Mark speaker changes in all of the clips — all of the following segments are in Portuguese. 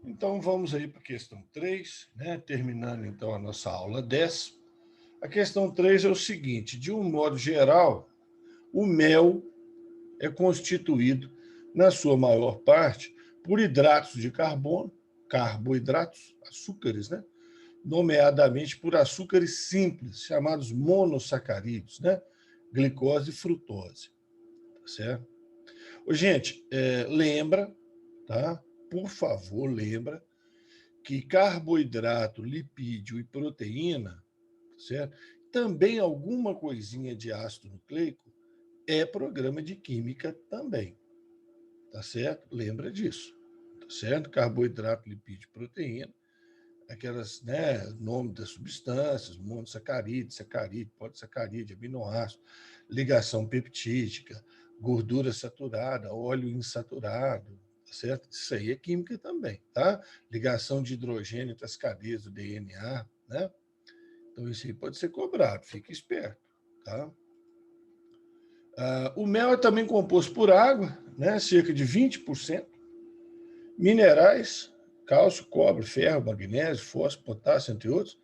Speaker 1: Então, vamos aí para a questão 3, né? Terminando, então, a nossa aula 10. A questão 3 é o seguinte: de um modo geral, o mel é constituído, na sua maior parte, por hidratos de carbono, carboidratos, açúcares, né? Nomeadamente por açúcares simples, chamados monossacarídeos, né? Glicose e frutose. Tá certo? Gente, lembra, tá? Por favor, lembra que carboidrato, lipídio e proteína, certo? Também alguma coisinha de ácido nucleico é programa de química também, tá certo? Lembra disso, tá certo? Carboidrato, lipídio, proteína, aquelas, né, nome das substâncias, monossacarídeo, sacarídeo, polissacarídeo, aminoácido, ligação peptídica, gordura saturada, óleo insaturado, tá certo? Isso aí é química também, tá? Ligação de hidrogênio entre as cadeias do DNA, né? Então isso aí pode ser cobrado, fique esperto, tá? O mel é também composto por água, né? Cerca de 20%, minerais, cálcio, cobre, ferro, magnésio, fósforo, potássio, entre outros,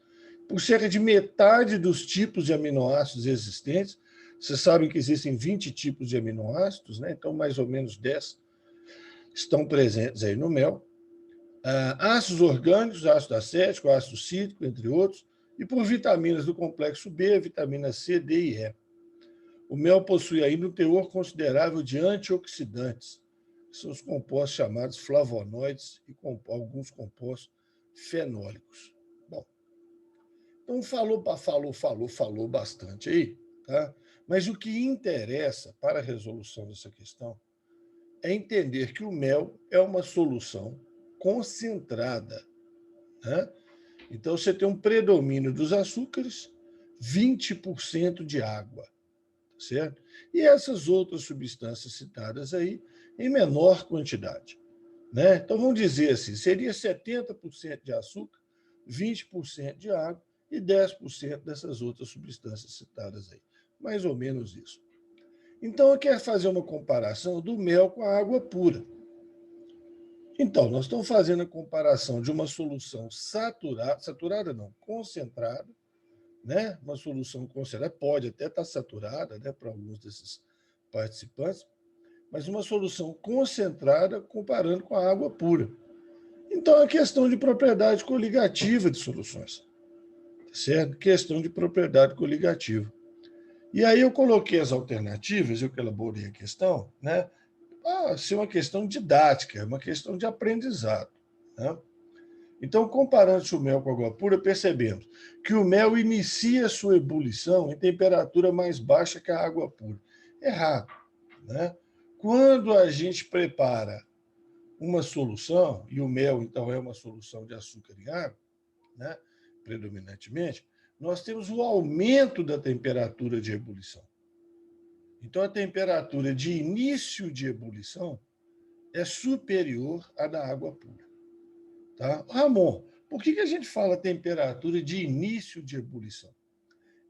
Speaker 1: por cerca de metade dos tipos de aminoácidos existentes. Vocês sabem que existem 20 tipos de aminoácidos, né? Então mais ou menos 10 estão presentes aí no mel. Ácidos orgânicos, ácido acético, ácido cítrico, entre outros, e por vitaminas do complexo B, vitamina C, D e E. O mel possui ainda um teor considerável de antioxidantes, que são os compostos chamados flavonoides e alguns compostos fenólicos. Bom, então falou bastante aí, tá? Mas o que interessa para a resolução dessa questão é entender que o mel é uma solução concentrada, né? Então você tem um predomínio dos açúcares, 20% de água, certo? E essas outras substâncias citadas aí em menor quantidade, né? Então vamos dizer assim, seria 70% de açúcar, 20% de água e 10% dessas outras substâncias citadas aí. Mais ou menos isso. Então eu quero fazer uma comparação do mel com a água pura. Então, nós estamos fazendo a comparação de uma solução saturada não, concentrada, né? Uma solução concentrada, pode até estar saturada, né, para alguns desses participantes, mas uma solução concentrada comparando com a água pura. Então, é questão de propriedade coligativa de soluções, certo? Questão de propriedade coligativa. E aí eu coloquei as alternativas, eu que elaborei a questão, né? Ser uma questão didática, uma questão de aprendizado, né? Então, comparando o mel com a água pura, percebemos que o mel inicia sua ebulição em temperatura mais baixa que a água pura. Errado, né? Quando a gente prepara uma solução, e o mel, então, é uma solução de açúcar e água, né, predominantemente, nós temos o aumento da temperatura de ebulição. Então, a temperatura de início de ebulição é superior à da água pura. Tá? Ramon, por que a gente fala temperatura de início de ebulição?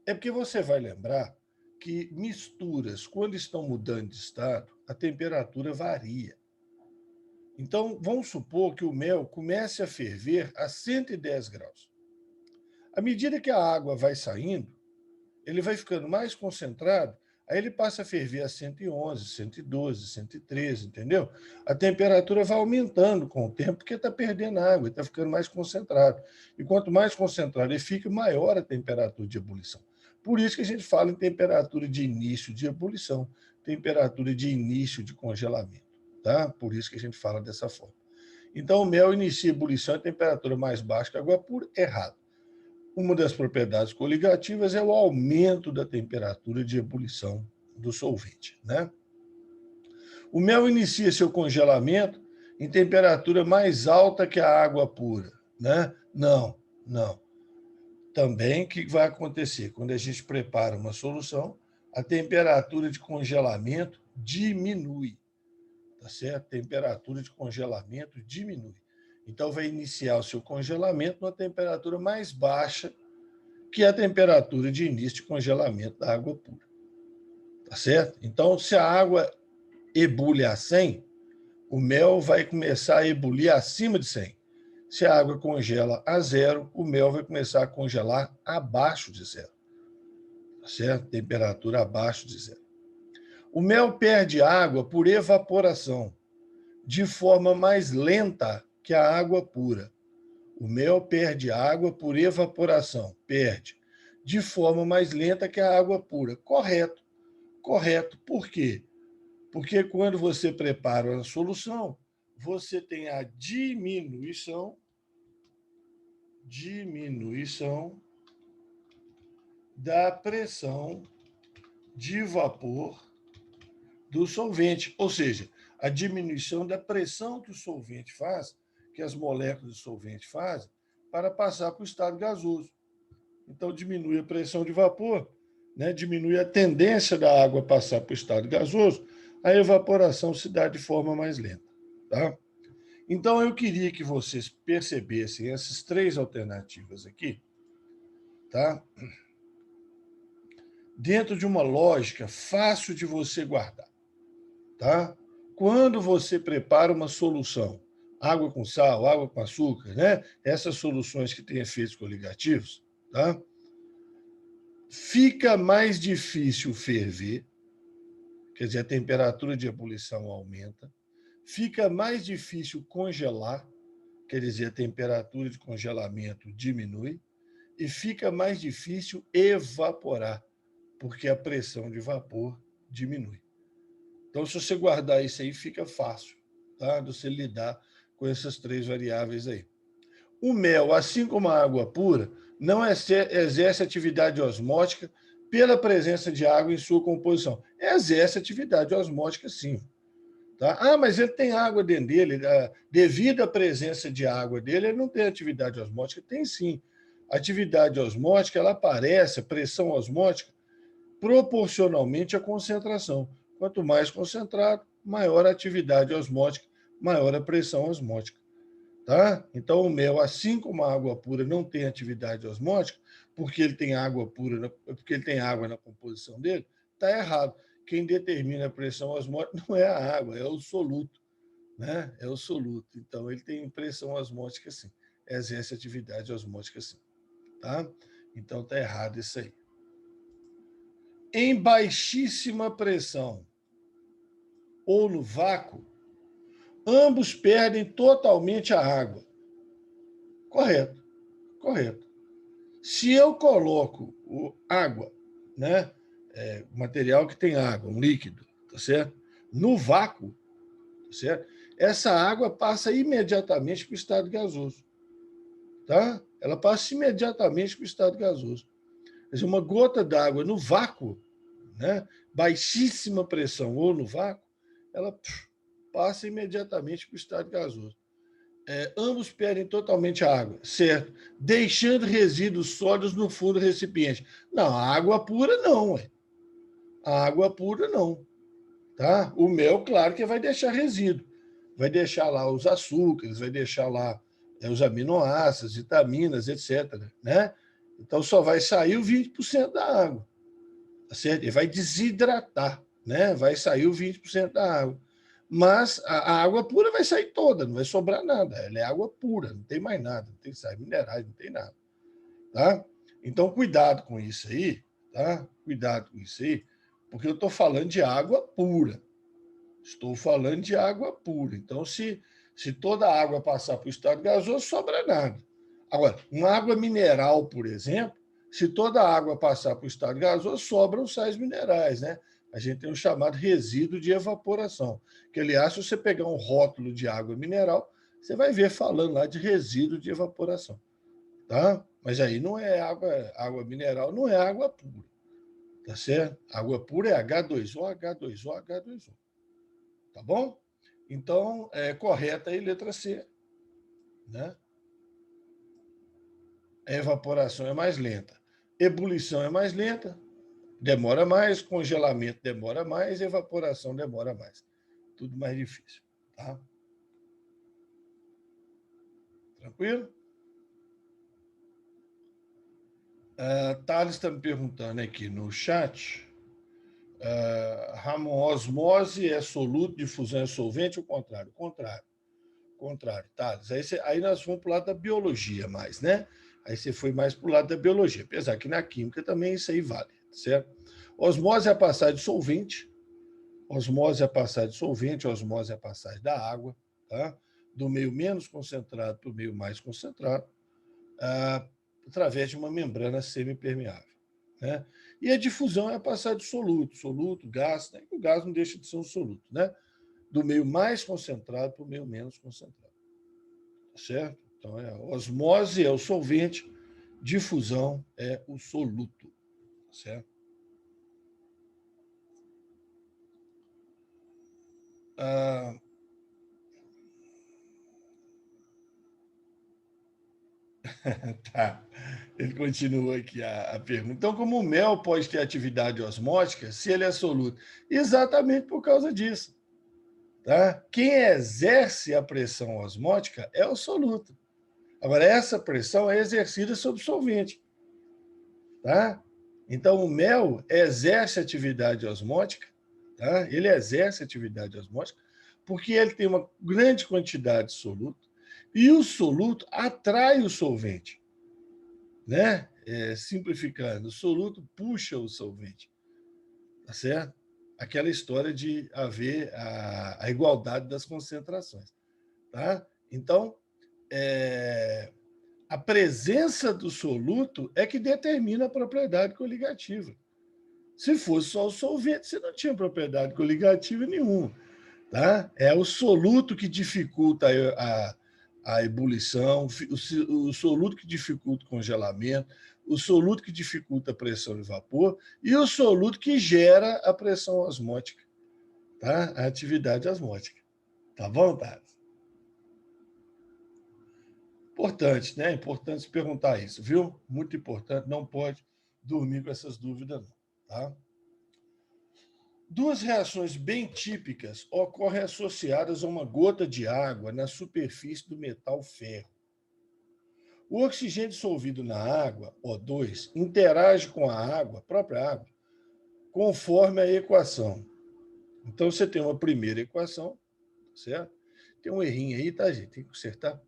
Speaker 1: É porque você vai lembrar que misturas, quando estão mudando de estado, a temperatura varia. Então, vamos supor que o mel comece a ferver a 110 graus. À medida que a água vai saindo, ele vai ficando mais concentrado, aí ele passa a ferver a 111, 112, 113, entendeu? A temperatura vai aumentando com o tempo, porque está perdendo água, está ficando mais concentrado. E quanto mais concentrado ele fica, maior a temperatura de ebulição. Por isso que a gente fala em temperatura de início de ebulição, temperatura de início de congelamento. Tá? Por isso que a gente fala dessa forma. Então, o mel inicia a ebulição em temperatura mais baixa que a água pura, errado. Uma das propriedades coligativas é o aumento da temperatura de ebulição do solvente, né? O mel inicia seu congelamento em temperatura mais alta que a água pura, né? Não, não. Também o que vai acontecer? Quando a gente prepara uma solução, a temperatura de congelamento diminui, tá certo? A temperatura de congelamento diminui. Então, vai iniciar o seu congelamento numa temperatura mais baixa que é a temperatura de início de congelamento da água pura. Tá certo? Então, se a água ebule a 100, o mel vai começar a ebulir acima de 100. Se a água congela a zero, o mel vai começar a congelar abaixo de zero. Tá certo? Temperatura abaixo de zero. O mel perde água por evaporação, de forma mais lenta que a água pura. O mel perde água por evaporação, perde, de forma mais lenta que a água pura. Correto, correto. Por quê? Porque quando você prepara a solução, você tem a diminuição da pressão de vapor do solvente, ou seja, a diminuição da pressão que o solvente faz, que as moléculas do solvente fazem, para passar para o estado gasoso. Então, diminui a pressão de vapor, né? Diminui a tendência da água passar para o estado gasoso, a evaporação se dá de forma mais lenta. Tá? Então, eu queria que vocês percebessem essas três alternativas aqui, tá? Dentro de uma lógica fácil de você guardar. Tá? Quando você prepara uma solução, água com sal, água com açúcar, né? Essas soluções que têm efeitos coligativos, tá? Fica mais difícil ferver, quer dizer, a temperatura de ebulição aumenta, fica mais difícil congelar, quer dizer, a temperatura de congelamento diminui, e fica mais difícil evaporar, porque a pressão de vapor diminui. Então, se você guardar isso aí, fica fácil, tá? De você lidar com essas três variáveis aí. O mel, assim como a água pura, não exerce atividade osmótica pela presença de água em sua composição. Exerce atividade osmótica, sim. Tá? Ah, mas ele tem água dentro dele. Devido à presença de água dele, ele não tem atividade osmótica? Tem sim. A atividade osmótica, ela aparece, a pressão osmótica, proporcionalmente à concentração. Quanto mais concentrado, maior a atividade osmótica, maior a pressão osmótica. Tá? Então, o mel, assim como a água pura, não tem atividade osmótica, porque ele tem água pura, porque ele tem água na composição dele, está errado. Quem determina a pressão osmótica não é a água, é o soluto. Né? É o soluto. Então, ele tem pressão osmótica sim. Exerce atividade osmótica sim. Tá? Então, está errado isso aí. Em baixíssima pressão ou no vácuo, ambos perdem totalmente a água. Correto, correto. Se eu coloco água, né, material que tem água, um líquido, tá certo? No vácuo, tá certo? Essa água passa imediatamente para o estado gasoso. Tá? Ela passa imediatamente para o estado gasoso. Quer dizer, uma gota d'água no vácuo, né, baixíssima pressão ou no vácuo, ela passa imediatamente para o estado gasoso. Ambos perdem totalmente a água, certo? Deixando resíduos sólidos no fundo do recipiente. Não, a água pura não, ué. A água pura não. Tá? O mel, claro que vai deixar resíduo. Vai deixar lá os açúcares, vai deixar lá os aminoácidos, vitaminas, etc. Né? Então só vai sair o 20% da água. Tá certo? E vai desidratar, né? Vai sair o 20% da água. Mas a água pura vai sair toda, não vai sobrar nada. Ela é água pura, não tem mais nada, não tem sais minerais, não tem nada. Tá? Então, cuidado com isso aí, tá? Cuidado com isso aí, porque eu estou falando de água pura. Estou falando de água pura. Então, se toda a água passar para o estado gasoso, sobra nada. Agora, uma água mineral, por exemplo, se toda a água passar para o estado gasoso, sobram os sais minerais, né? A gente tem o chamado resíduo de evaporação. Que, aliás, se você pegar um rótulo de água mineral, você vai ver falando lá de resíduo de evaporação. Tá? Mas aí não é água mineral, não é água pura. Tá certo? Água pura é H2O, H2O, H2O. Tá bom? Então, correta aí, letra C. Né? A evaporação é mais lenta. Ebulição é mais lenta, demora mais, congelamento demora mais, evaporação demora mais. Tudo mais difícil. Tá? Tranquilo? Thales está me perguntando aqui no chat. Ramon, osmose é soluto, difusão é solvente ou contrário? Contrário. contrário, Thales. Aí nós vamos para o lado da biologia mais, né? Aí você foi mais para o lado da biologia, apesar que na química também isso aí vale, certo? Osmose é a passagem de solvente, osmose é a passagem de solvente, osmose é a passagem da água, tá? Do meio menos concentrado para o meio mais concentrado, através de uma membrana semipermeável, né? E a difusão é a passagem de soluto, gás, né? O gás não deixa de ser um soluto, né? Do meio mais concentrado para o meio menos concentrado, certo? Então, osmose é o solvente, difusão é o soluto, certo? Tá. Ele continua aqui a pergunta. Então, como o mel pode ter atividade osmótica se ele é soluto? Exatamente por causa disso. Tá? Quem exerce a pressão osmótica é o soluto. Agora, essa pressão é exercida sobre o solvente. Tá? Então, o mel exerce atividade osmótica, tá? Ele exerce atividade osmótica porque ele tem uma grande quantidade de soluto e o soluto atrai o solvente, né? Simplificando, o soluto puxa o solvente, tá certo? Aquela história de haver a igualdade das concentrações, tá? Então, a presença do soluto é que determina a propriedade coligativa. Se fosse só o solvente, você não tinha propriedade coligativa nenhuma. Tá? É o soluto que dificulta a ebulição, o soluto que dificulta o congelamento, o soluto que dificulta a pressão de vapor e o soluto que gera a pressão osmótica, tá? A atividade osmótica. Tá bom, Thales? Importante, né? Importante se perguntar isso, viu? Muito importante, não pode dormir com essas dúvidas, não. Tá? Duas reações bem típicas ocorrem associadas a uma gota de água na superfície do metal ferro. O oxigênio dissolvido na água, O2, interage com a água, a própria água, conforme a equação. Então, você tem uma primeira equação, certo? Tem um errinho aí, tá, gente? Tem que consertar.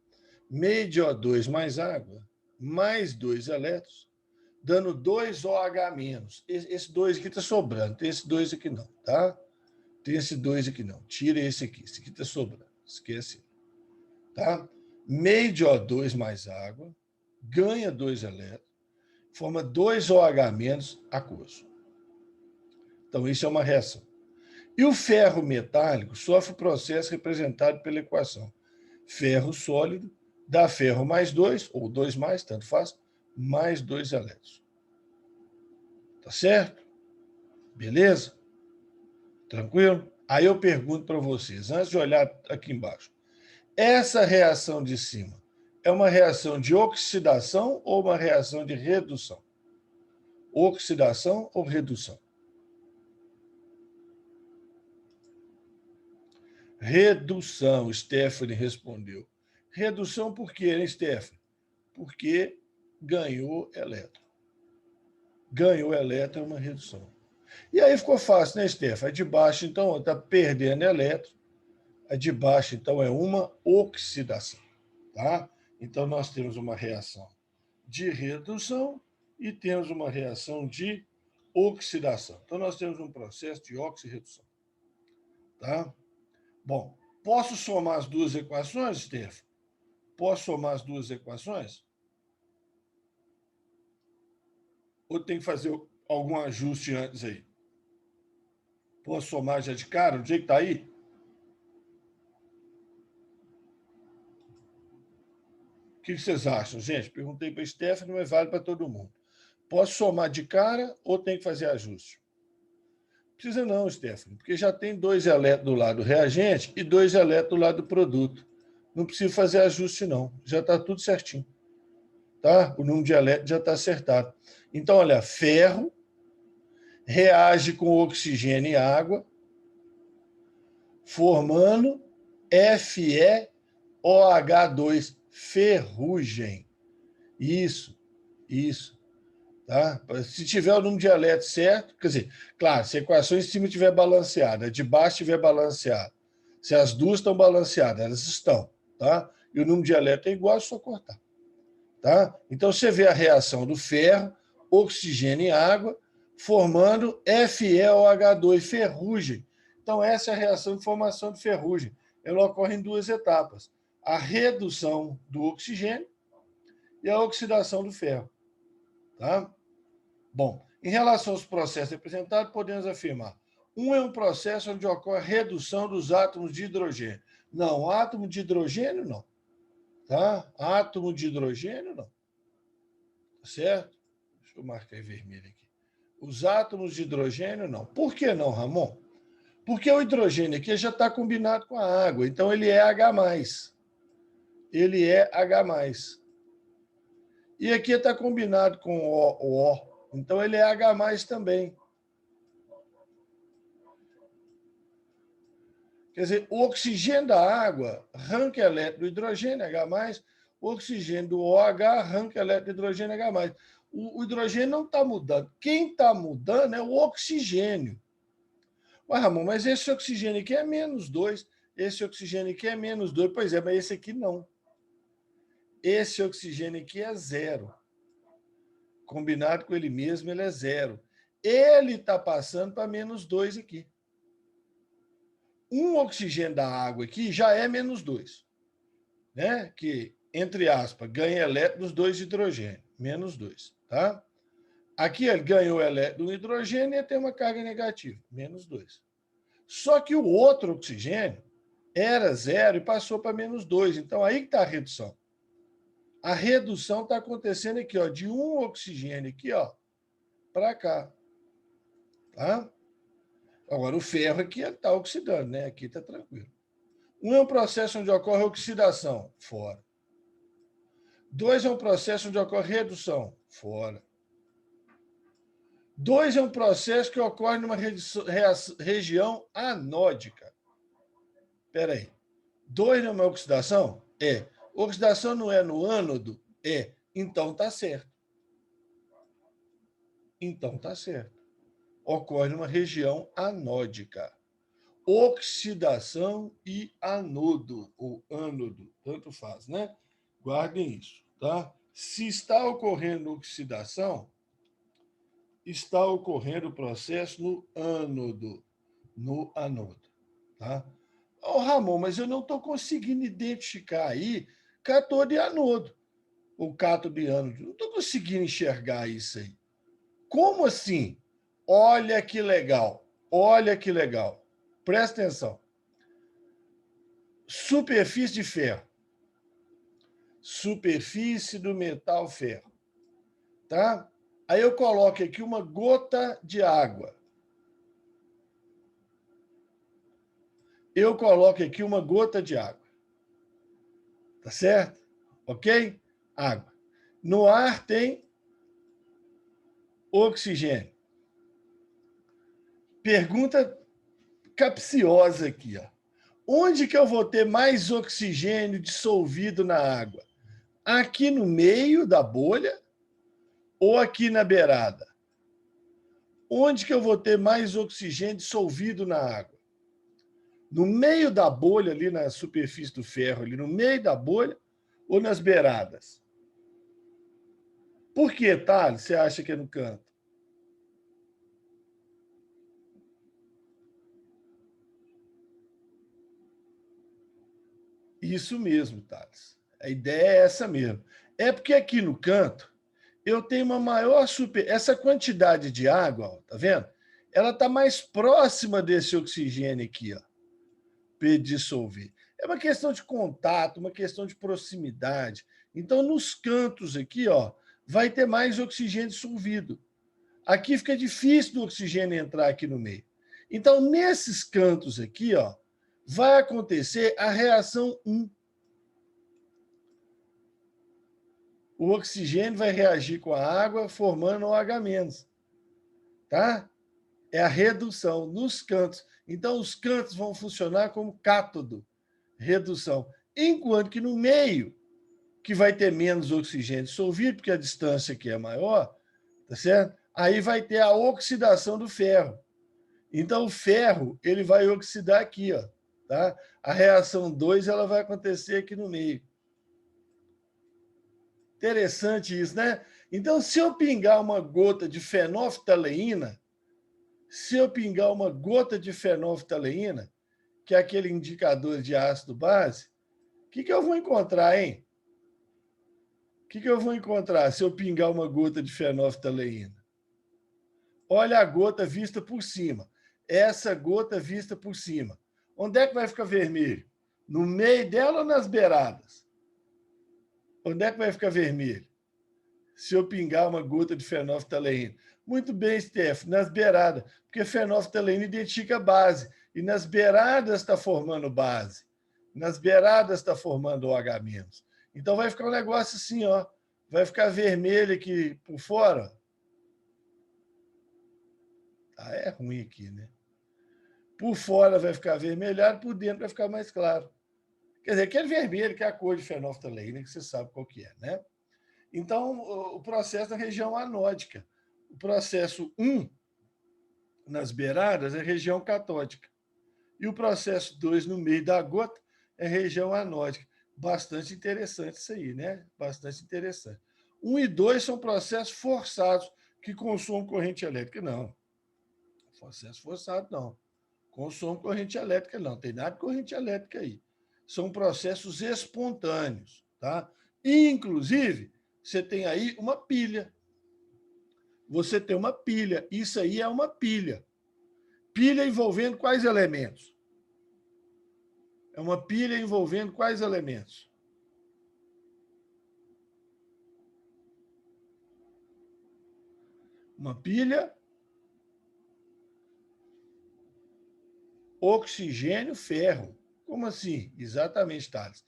Speaker 1: Meio de O2 mais água, mais 2 elétrons, dando 2OH menos. Esse 2 aqui está sobrando, tem esse 2 aqui não, tá? Tem esse 2 aqui não. Tira esse aqui. Esse aqui está sobrando. Esquece. Tá? Meio de O2 mais água, ganha 2 elétrons, forma 2OH menos aquoso. Então, isso é uma reação. E o ferro metálico sofre o processo representado pela equação. Ferro sólido dá ferro mais 2, ou 2 mais, tanto faz, mais 2 elétrons. Tá certo? Beleza? Tranquilo? Aí eu pergunto para vocês, antes de olhar aqui embaixo, essa reação de cima é uma reação de oxidação ou uma reação de redução? Oxidação ou redução? Redução, Stephanie respondeu. Redução por quê, hein, Stephanie? Porque ganhou elétron. Ganhou elétron é uma redução. E aí ficou fácil, né, Stephanie? A de baixo, então, está perdendo elétron. A de baixo, então, é uma oxidação. Tá? Então, nós temos uma reação de redução e temos uma reação de oxidação. Então, nós temos um processo de oxirredução. Tá? Bom, posso somar as duas equações, Stefan? Posso somar as duas equações? Ou tem que fazer algum ajuste antes aí? Posso somar já de cara? Do jeito que está aí? O que vocês acham, gente? Perguntei para a Stephanie, mas vale para todo mundo. Posso somar de cara ou tem que fazer ajuste? Precisa não, Stephanie, porque já tem 2 elétrons do lado do reagente e 2 elétrons do lado do produto. Não precisa fazer ajuste, não. Já está tudo certinho. Tá? O número de elétrons já está acertado. Então, olha, ferro reage com oxigênio e água, formando FeOH2, ferrugem. Isso. Tá? Se tiver o número de elétrons certo, quer dizer, claro, se a equação em cima estiver balanceada, a de baixo estiver balanceada, se as duas estão balanceadas, elas estão, tá? E o número de elétrons é igual, é só cortar. Tá? Então, você vê a reação do ferro, oxigênio e água, formando FeOH2, ferrugem. Então, essa é a reação de formação de ferrugem. Ela ocorre em duas etapas. A redução do oxigênio e a oxidação do ferro. Tá? Bom, em relação aos processos representados, podemos afirmar: um é um processo onde ocorre a redução dos átomos de hidrogênio. Não, átomo de hidrogênio não. Tá? Átomo de hidrogênio não. Tá certo? Deixa eu marcar em vermelho aqui. Os átomos de hidrogênio não. Por que não, Ramon? Porque o hidrogênio aqui já está combinado com a água, então ele é H+. Ele é H+. E aqui está combinado com o O, então ele é H+ também. Quer dizer, o oxigênio da água arranca elétron do hidrogênio, H+, o oxigênio do OH arranca elétron do hidrogênio, H+. O hidrogênio não está mudando. Quem está mudando é o oxigênio. Ué, Ramon, mas esse oxigênio aqui é -2, esse oxigênio aqui é -2. Pois é, mas esse aqui não. Esse oxigênio aqui é 0. Combinado com ele mesmo, ele é 0. Ele está passando para -2 aqui. Um oxigênio da água aqui já é -2, né? Que, entre aspas, ganha elétron dos dois hidrogênios, -2, tá? Aqui ele ganhou elétron do hidrogênio e tem uma carga negativa, -2. Só que o outro oxigênio era 0 e passou para -2. Então, aí que está a redução. A redução está acontecendo aqui, ó, de um oxigênio aqui, ó, para cá. Tá? Agora, o ferro aqui está oxidando, né? Aqui está tranquilo. Um é um processo onde ocorre oxidação, fora. 2 é um processo onde ocorre redução, fora. 2 é um processo que ocorre numa região anódica. Espera aí. 2 não é uma oxidação? É. Oxidação não é no ânodo? É. Então está certo. Então está certo. Ocorre numa região anódica. Oxidação e anodo, ou ânodo, tanto faz, né? Guardem isso, tá? Se está ocorrendo oxidação, está ocorrendo o processo no ânodo, tá? Ô, Ramon, mas eu não estou conseguindo identificar aí cátodo e anodo, ou cátodo e ânodo. Não estou conseguindo enxergar isso aí. Como assim? Olha que legal, olha que legal. Presta atenção. Superfície de ferro. Superfície do metal ferro. Tá? Aí eu coloco aqui uma gota de água. Eu coloco aqui uma gota de água. Tá certo? Ok? Água. No ar tem oxigênio. Pergunta capciosa aqui, ó. Onde que eu vou ter mais oxigênio dissolvido na água? Aqui no meio da bolha ou aqui na beirada? Onde que eu vou ter mais oxigênio dissolvido na água? No meio da bolha, ali na superfície do ferro, ali no meio da bolha, ou nas beiradas? Por que, Thales, você acha que é no canto? Isso mesmo, Thales. A ideia é essa mesmo. É porque aqui no canto eu tenho uma maior essa quantidade de água, ó, tá vendo? Ela está mais próxima desse oxigênio aqui, ó, para dissolver. É uma questão de contato, uma questão de proximidade. Então, nos cantos aqui, ó, vai ter mais oxigênio dissolvido. Aqui fica difícil do oxigênio entrar aqui no meio. Então, nesses cantos aqui, ó, vai acontecer a reação 1. O oxigênio vai reagir com a água, formando OH-. Tá? É a redução nos cantos. Então, os cantos vão funcionar como cátodo, redução. Enquanto que no meio, que vai ter menos oxigênio dissolvido, porque a distância aqui é maior, tá certo? Aí vai ter a oxidação do ferro. Então, o ferro ele vai oxidar aqui, ó. Tá? A reação 2 ela vai acontecer aqui no meio. Interessante isso, né? Então, se eu pingar uma gota de fenolftaleína, que é aquele indicador de ácido base, o que eu vou encontrar, hein? O que eu vou encontrar se eu pingar uma gota de fenolftaleína? Olha a gota vista por cima. Essa gota vista por cima. Onde é que vai ficar vermelho? No meio dela ou nas beiradas? Onde é que vai ficar vermelho? Se eu pingar uma gota de fenolftaleína. Muito bem, Steph, nas beiradas, porque fenolftaleína identifica base, e nas beiradas está formando base, nas beiradas está formando OH-. Então vai ficar um negócio assim, ó, vai ficar vermelho aqui por fora. Ah, é ruim aqui, né? Por fora vai ficar avermelhado, por dentro vai ficar mais claro. Quer dizer, aquele vermelho que é a cor de fenolftaleína, que você sabe qual que é, né? Então, o processo na região anódica. O processo 1, nas beiradas, é região catódica. E o processo 2, no meio da gota, é região anódica. Bastante interessante isso aí, né? Bastante interessante. 1 e 2 são processos forçados que consomem corrente elétrica. Não. Processo forçado, não. Consome corrente elétrica, não. Tem nada de corrente elétrica aí. São processos espontâneos, tá? E, inclusive, você tem aí uma pilha. Você tem uma pilha. Isso aí é uma pilha. Pilha envolvendo quais elementos? É uma pilha envolvendo quais elementos? Uma pilha, oxigênio, ferro. Como assim? Exatamente, Thales.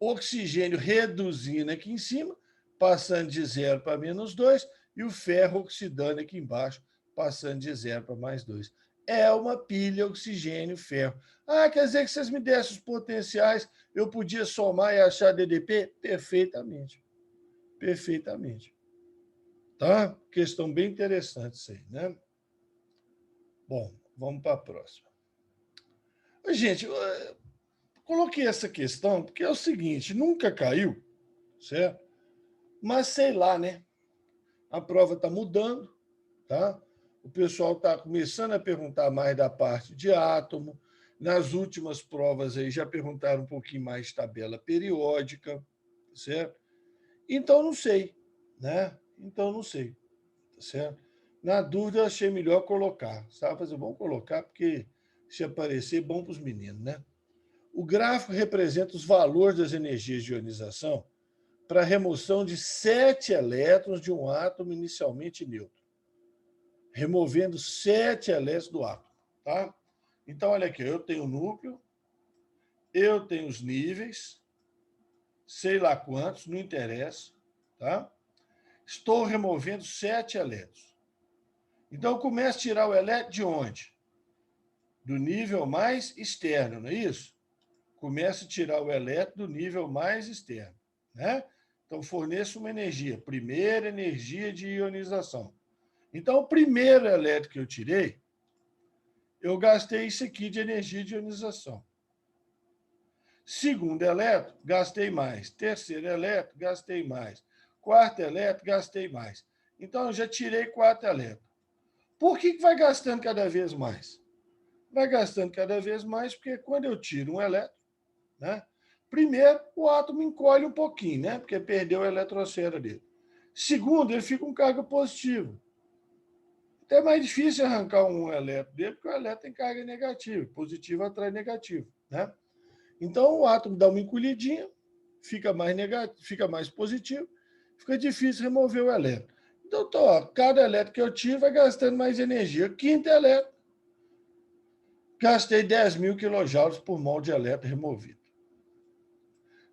Speaker 1: Oxigênio reduzindo aqui em cima, passando de 0 para -2, e o ferro oxidando aqui embaixo, passando de 0 para +2. É uma pilha oxigênio-ferro. Ah, quer dizer que vocês me dessem os potenciais, eu podia somar e achar DDP? Perfeitamente. Perfeitamente. Tá? Questão bem interessante isso aí, né? Bom, vamos para a próxima. Gente, eu coloquei essa questão porque é o seguinte, nunca caiu, certo? Mas sei lá, né? A prova está mudando, tá? O pessoal está começando a perguntar mais da parte de átomo. Nas últimas provas aí já perguntaram um pouquinho mais de tabela periódica, certo? Então não sei, né? Então não sei, tá certo? Na dúvida, achei melhor colocar, sabe? Fazer bom colocar, porque se aparecer, bom para os meninos, né? O gráfico representa os valores das energias de ionização para a remoção de 7 elétrons de um átomo inicialmente neutro, removendo 7 elétrons do átomo. Tá? Então, olha aqui, eu tenho o núcleo, eu tenho os níveis, sei lá quantos, não interessa. Tá? Estou removendo 7 elétrons. Então, eu começo a tirar o elétron de onde? Do nível mais externo, não é isso? Começo a tirar o elétron do nível mais externo. Né? Então, forneço uma energia, primeira energia de ionização. Então, o primeiro elétron que eu tirei, eu gastei isso aqui de energia de ionização. Segundo elétron, gastei mais. Terceiro elétron, gastei mais. Quarto elétron, gastei mais. Então, eu já tirei 4 elétrons. Por que vai gastando cada vez mais? Vai gastando cada vez mais porque quando eu tiro um elétron, né, primeiro, o átomo encolhe um pouquinho, né, porque perdeu a eletrosfera dele. Segundo, ele fica com carga positiva. É mais difícil arrancar um elétron dele, porque o elétron tem carga negativa. Positivo atrai negativo. Né? Então, o átomo dá uma encolhidinha, fica mais negativo, fica mais positivo, fica difícil remover o elétron. Então, cada elétron que eu tiro vai gastando mais energia. Quinto elétron, gastei 10.000 kJ por mol de elétron removido.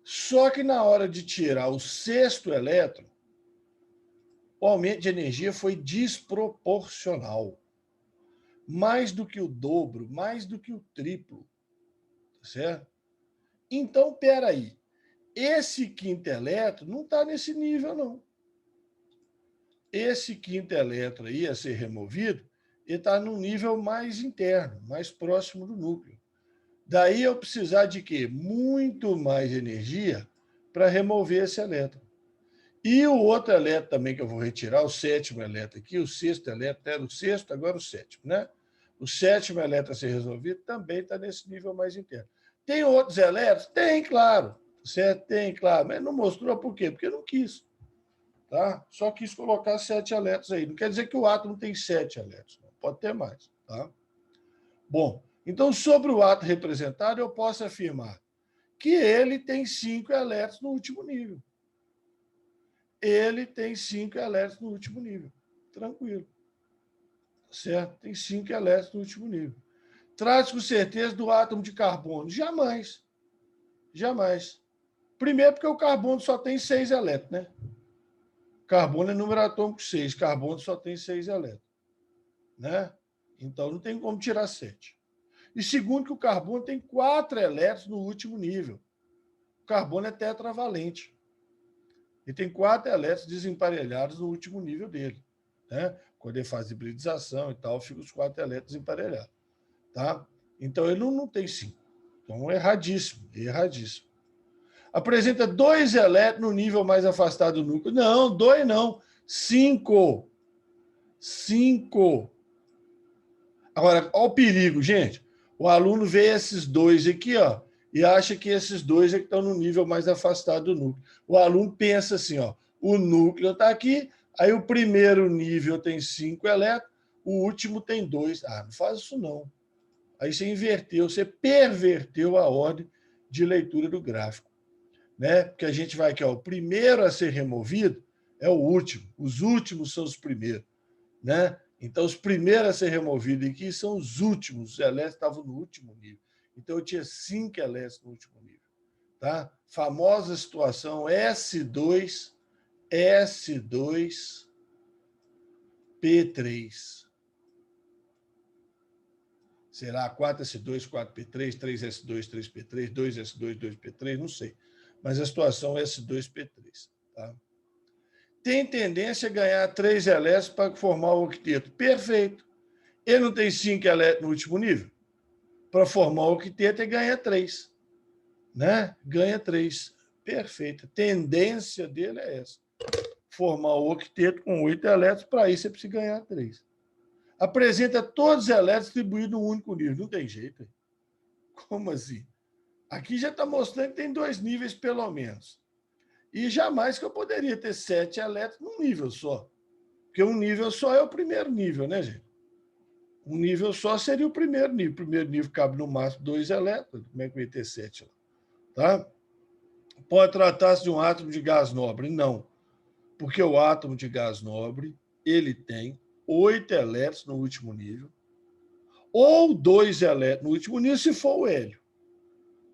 Speaker 1: Só que na hora de tirar o sexto elétron, o aumento de energia foi desproporcional. Mais do que o dobro, mais do que o triplo. Certo? Então, peraí. Esse quinto elétron não está nesse nível, não. Esse quinto elétron aí a ser removido, ele está num nível mais interno, mais próximo do núcleo. Daí eu precisar de quê? Muito mais energia para remover esse elétron. E o outro elétron também que eu vou retirar, o sétimo elétron aqui, o sexto elétron, era o sexto, agora o sétimo, né? O sétimo elétron a ser resolvido também está nesse nível mais interno. Tem outros elétrons? Tem, claro. Certo? Tem, claro. Mas não mostrou por quê? Porque não quis. Tá? Só quis colocar 7 elétrons aí. Não quer dizer que o átomo tem 7 elétrons. Pode ter mais. Tá? Bom, então, sobre o átomo representado, eu posso afirmar que ele tem 5 elétrons no último nível. Ele tem 5 elétrons no último nível. Tranquilo. Certo? Tem 5 elétrons no último nível. Trate com certeza do átomo de carbono. Jamais. Jamais. Primeiro, porque o carbono só tem 6 elétrons, né? Carbono é número atômico 6. Carbono só tem 6 elétrons. Né? Então, não tem como tirar 7. E segundo, que o carbono tem 4 elétrons no último nível. O carbono é tetravalente. Ele tem 4 elétrons desemparelhados no último nível dele. Né? Quando ele faz hibridização e tal, fica os 4 elétrons emparelhados. Tá? Então, ele não tem 5. Então, erradíssimo, erradíssimo. Apresenta 2 elétrons no nível mais afastado do núcleo. Não, 2 não. 5. 5. Agora, olha o perigo, gente. O aluno vê esses 2 aqui, ó, e acha que esses 2 é que estão no nível mais afastado do núcleo. O aluno pensa assim, ó, o núcleo está aqui, aí o primeiro nível tem 5 elétrons, o último tem 2. Ah, não faz isso não. Aí você inverteu, você perverteu a ordem de leitura do gráfico. Né? Porque a gente vai aqui, ó, o primeiro a ser removido é o último, os últimos são os primeiros. Né? Então, os primeiros a ser removidos aqui são os últimos, os elétrons estavam no último nível. Então, eu tinha 5 elétrons no último nível. Tá? Famosa situação S2, S2, P3. Será 4S2, 4P3, 3S2, 3P3, 2S2, 2P3, não sei. Mas a situação é S2P3. Tá? Tem tendência a ganhar 3 elétrons para formar o octeto. Perfeito. Ele não tem 5 elétrons no último nível? Para formar o octeto, ele ganha 3. Né? Ganha 3. Perfeito. A tendência dele é essa. Formar o octeto com 8 elétrons, para isso você precisa ganhar 3. Apresenta todos os elétrons distribuídos num único nível. Não tem jeito. Como assim? Aqui já está mostrando que tem 2 níveis, pelo menos. E jamais que eu poderia ter 7 elétrons num nível só. Porque um nível só é o primeiro nível, né, gente? Um nível só seria o primeiro nível. O primeiro nível cabe no máximo 2 elétrons. Como é que vai ter 7 lá? Tá? Pode tratar-se de um átomo de gás nobre? Não. Porque o átomo de gás nobre ele tem 8 elétrons no último nível, ou 2 elétrons no último nível, se for o hélio.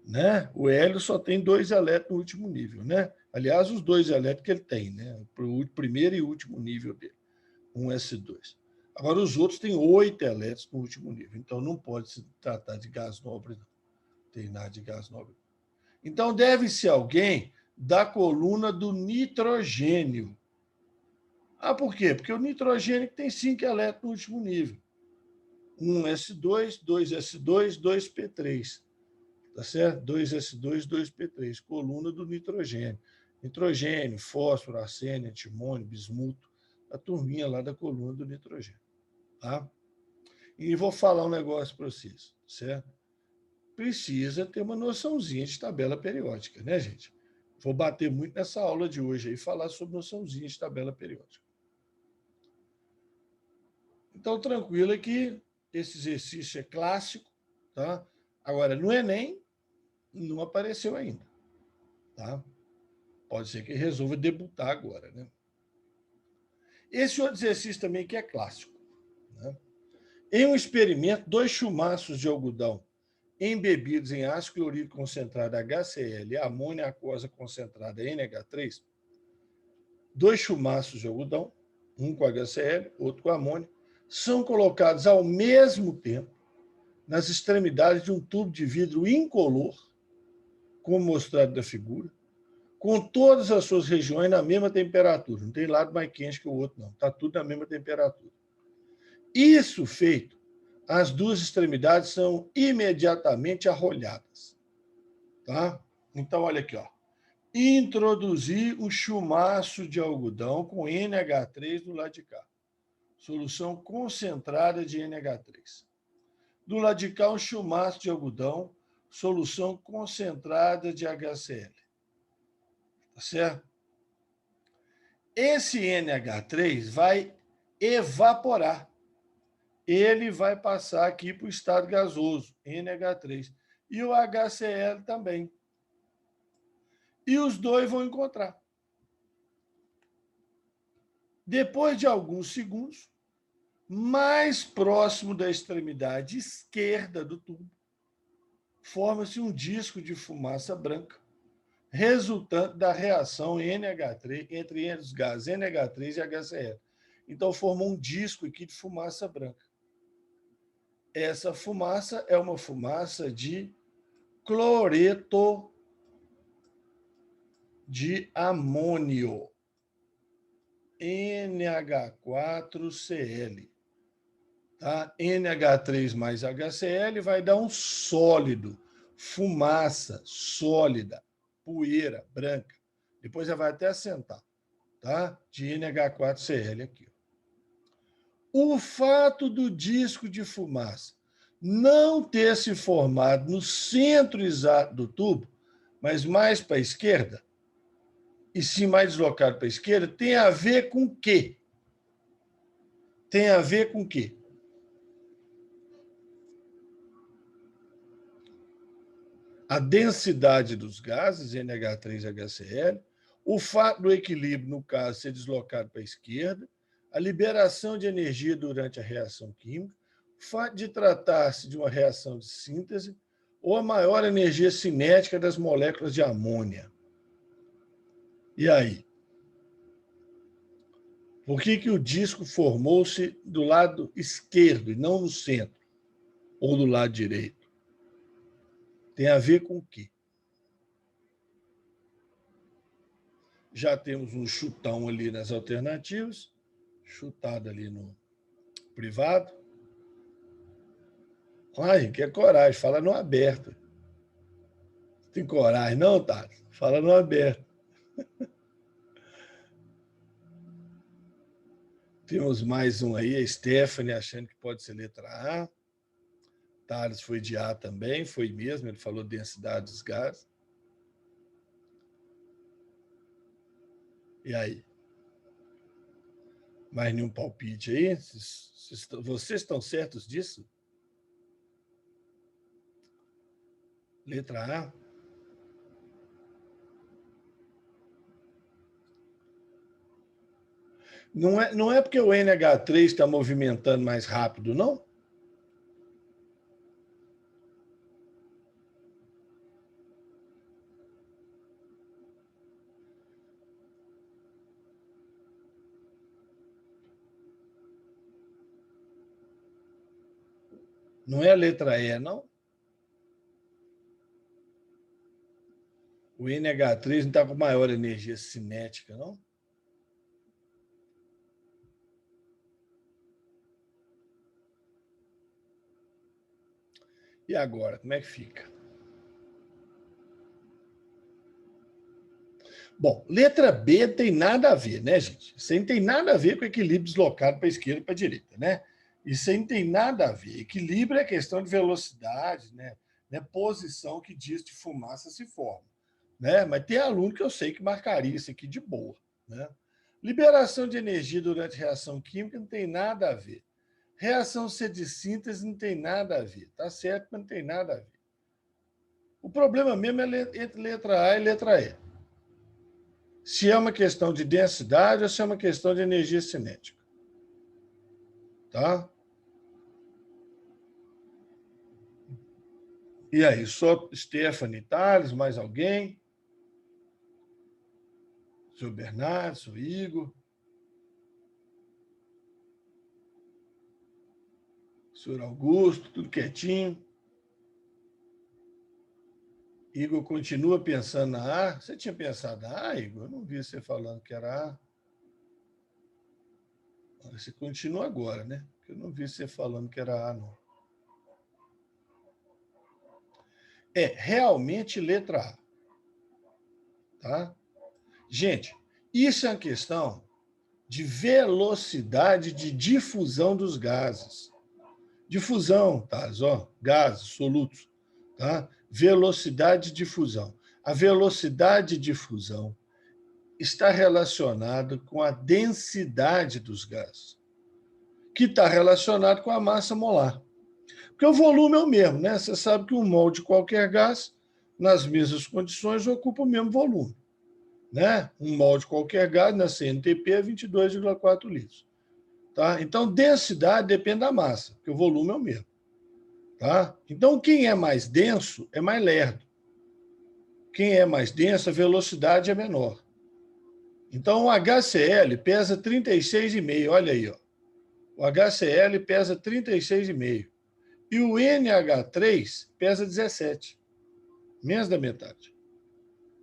Speaker 1: Né? O hélio só tem 2 elétrons no último nível. Né? Aliás, os 2 elétrons que ele tem, né? O primeiro e último nível dele, um S2. Agora, os outros têm 8 elétrons no último nível. Então, não pode se tratar de gás nobre, não. Tem nada de gás nobre. Então, deve ser alguém da coluna do nitrogênio. Ah, por quê? Porque o nitrogênio tem 5 elétrons no último nível. 1S2, 2S2, 2P3. Tá certo? 2S2, 2P3. Coluna do nitrogênio. Nitrogênio, fósforo, arsênio, antimônio, bismuto. A turminha lá da coluna do nitrogênio. Tá? E vou falar um negócio para vocês, certo? Precisa ter uma noçãozinha de tabela periódica, né, gente? Vou bater muito nessa aula de hoje aí, falar sobre noçãozinha de tabela periódica. Então, tranquilo é que esse exercício é clássico, tá? Agora, no Enem, não apareceu ainda, tá? Pode ser que resolva debutar agora, né? Esse outro exercício também que é clássico, né? Em um experimento, 2 chumaços de algodão embebidos em ácido clorídrico concentrado HCl e amônia aquosa concentrada NH3, 2 chumaços de algodão, um com HCl, outro com amônia, são colocados ao mesmo tempo nas extremidades de um tubo de vidro incolor, como mostrado na figura, com todas as suas regiões na mesma temperatura. Não tem lado mais quente que o outro, não. Está tudo na mesma temperatura. Isso feito as duas extremidades são imediatamente arrolhadas. Tá? Então, olha aqui. Ó. Introduzir o chumaço de algodão com NH3 do lado de cá. Solução concentrada de NH3. Do lado de cá, um chumaço de algodão, solução concentrada de HCl. Tá certo? Esse NH3 vai evaporar. Ele vai passar aqui para o estado gasoso, NH3. E o HCl também. E os dois vão encontrar. Depois de alguns segundos, mais próximo da extremidade esquerda do tubo, forma-se um disco de fumaça branca, resultante da reação NH3 entre os gases NH3 e HCl. Então, forma um disco aqui de fumaça branca. Essa fumaça é uma fumaça de cloreto de amônio, NH4Cl. Tá? NH3 mais HCl vai dar um sólido, fumaça sólida, poeira branca. Depois já vai até assentar, tá? De NH4Cl aqui. O fato do disco de fumaça não ter se formado no centro exato do tubo, mas mais para a esquerda, e sim mais deslocado para a esquerda, tem a ver com o quê? Tem a ver com o quê? A densidade dos gases, NH3 e HCl, o fato do equilíbrio, no caso, ser deslocado para a esquerda, a liberação de energia durante a reação química, o fato de tratar-se de uma reação de síntese ou a maior energia cinética das moléculas de amônia. E aí? Por que o disco formou-se do lado esquerdo e não no centro? Ou do lado direito? Tem a ver com o quê? Já temos um chutão ali nas alternativas, chutado ali no privado. Ai, que é coragem, fala no aberto. Tem coragem, não, Tati? Fala no aberto. Temos mais um aí, a Stephanie achando que pode ser letra A. Thales foi de A também, foi mesmo, ele falou densidade dos gases. E aí? Mais nenhum palpite aí? Vocês estão certos disso? Letra A? Não é porque o NH3 está movimentando mais rápido, não? Não é a letra E, não? O NH3 não está com maior energia cinética, não? E agora, como é que fica? Bom, letra B tem nada a ver, né, gente? Isso aí não tem nada a ver com equilíbrio deslocado para a esquerda e para a direita, né? Isso aí não tem nada a ver. Equilíbrio é questão de velocidade, né? Posição que diz de fumaça se forma. Né? Mas tem aluno que eu sei que marcaria isso aqui de boa. Né? Liberação de energia durante reação química não tem nada a ver. Reação C de síntese não tem nada a ver. Tá certo, mas não tem nada a ver. O problema mesmo é entre letra A e letra E. Se é uma questão de densidade ou se é uma questão de energia cinética. Tá? E aí, só Stephanie Tales, mais alguém? Seu Bernardo, seu Igor? Senhor Augusto, tudo quietinho? Igor continua pensando na A? Você tinha pensado na A, Igor? Eu não vi você falando que era A. Você continua agora, né? Eu não vi você falando que era A, não. é realmente letra A. Tá? Gente, isso é uma questão de velocidade de difusão dos gases. Difusão, Thales, ó, gases, solutos. Tá? Velocidade de difusão. A velocidade de difusão está relacionada com a densidade dos gases, que está relacionado com a massa molar. Porque o volume é o mesmo, né? Você sabe que um mol de qualquer gás, nas mesmas condições, ocupa o mesmo volume. Né? Um mol de qualquer gás na CNTP é 22,4 litros. Tá? Então, densidade depende da massa, porque o volume é o mesmo. Tá? Então, quem é mais denso é mais lerdo. Quem é mais denso, a velocidade é menor. Então, o HCl pesa 36,5. Olha aí. Ó. O HCl pesa 36,5. E o NH3 pesa 17. Menos da metade.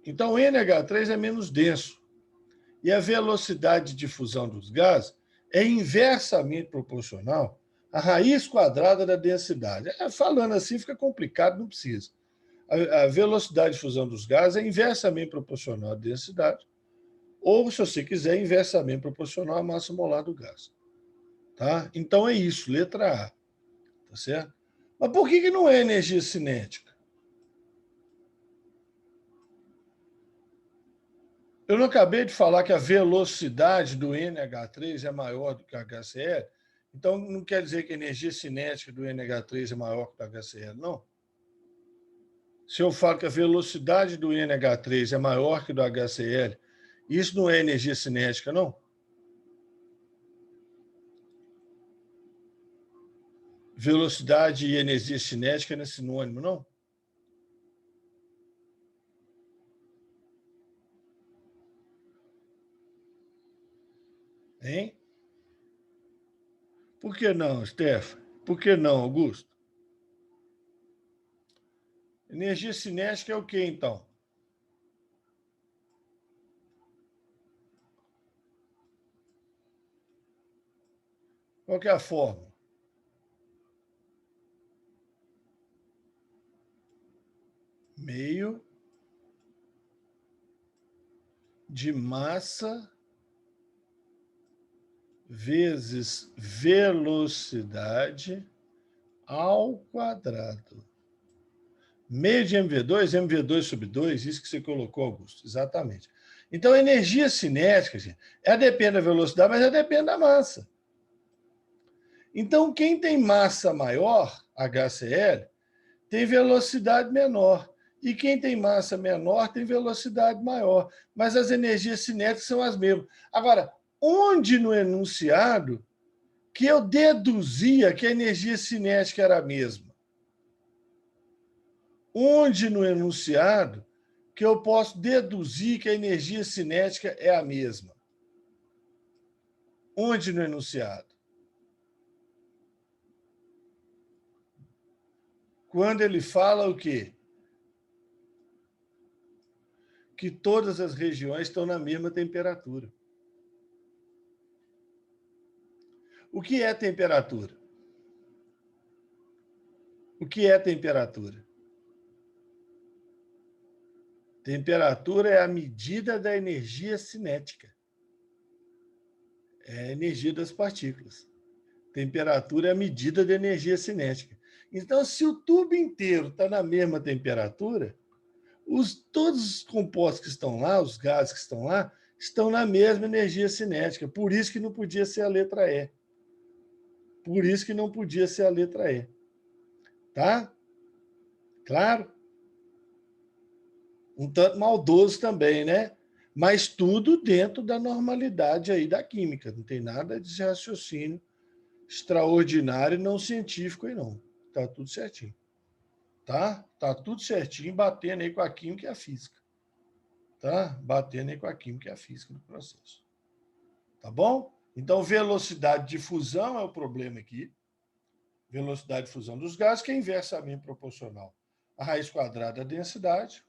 Speaker 1: Então, o NH3 é menos denso. E a velocidade de difusão dos gases é inversamente proporcional à raiz quadrada da densidade. Falando assim fica complicado, não precisa. A velocidade de difusão dos gases é inversamente proporcional à densidade, ou, se você quiser, inversamente proporcional à massa molar do gás. Tá? Então é isso, letra A. Tá certo? Mas por que não é energia cinética? Eu não acabei de falar que a velocidade do NH3 é maior do que a HCl? Então, não quer dizer que a energia cinética do NH3 é maior que a do HCl, não. Se eu falo que a velocidade do NH3 é maior que do HCl, isso não é energia cinética, não? Velocidade e energia cinética não é sinônimo, não? Hein? Por que não, Stefan? Por que não, Augusto? Energia cinética é o que, então? Qual que é a fórmula? Meio de massa vezes velocidade ao quadrado. Meio de mv2, mv2 sobre 2, isso que você colocou, Augusto. Exatamente. Então, a energia cinética, gente, depende da velocidade, mas depende da massa. Então, quem tem massa maior, HCl, tem velocidade menor. E quem tem massa menor tem velocidade maior. Mas as energias cinéticas são as mesmas. Agora, onde no enunciado que eu deduzia que a energia cinética era a mesma? Onde no enunciado que eu posso deduzir que a energia cinética é a mesma? Onde no enunciado? Quando ele fala o quê? Que todas as regiões estão na mesma temperatura. O que é temperatura? O que é temperatura? Temperatura é a medida da energia cinética. É a energia das partículas. Temperatura é a medida da energia cinética. Então, se o tubo inteiro está na mesma temperatura, todos os compostos que estão lá, os gases que estão lá, estão na mesma energia cinética. Por isso que não podia ser a letra E. Por isso que não podia ser a letra E. Tá? Claro? Um tanto maldoso também, né? Mas tudo dentro da normalidade aí da química. Não tem nada de raciocínio extraordinário não científico aí, não. Tá tudo certinho. Tá? Tá tudo certinho, batendo aí com a química e a física. Tá? Batendo aí com a química e a física do processo. Tá bom? Então, velocidade de fusão é o problema aqui. Velocidade de fusão dos gases, que é inversamente proporcional à raiz quadrada da densidade.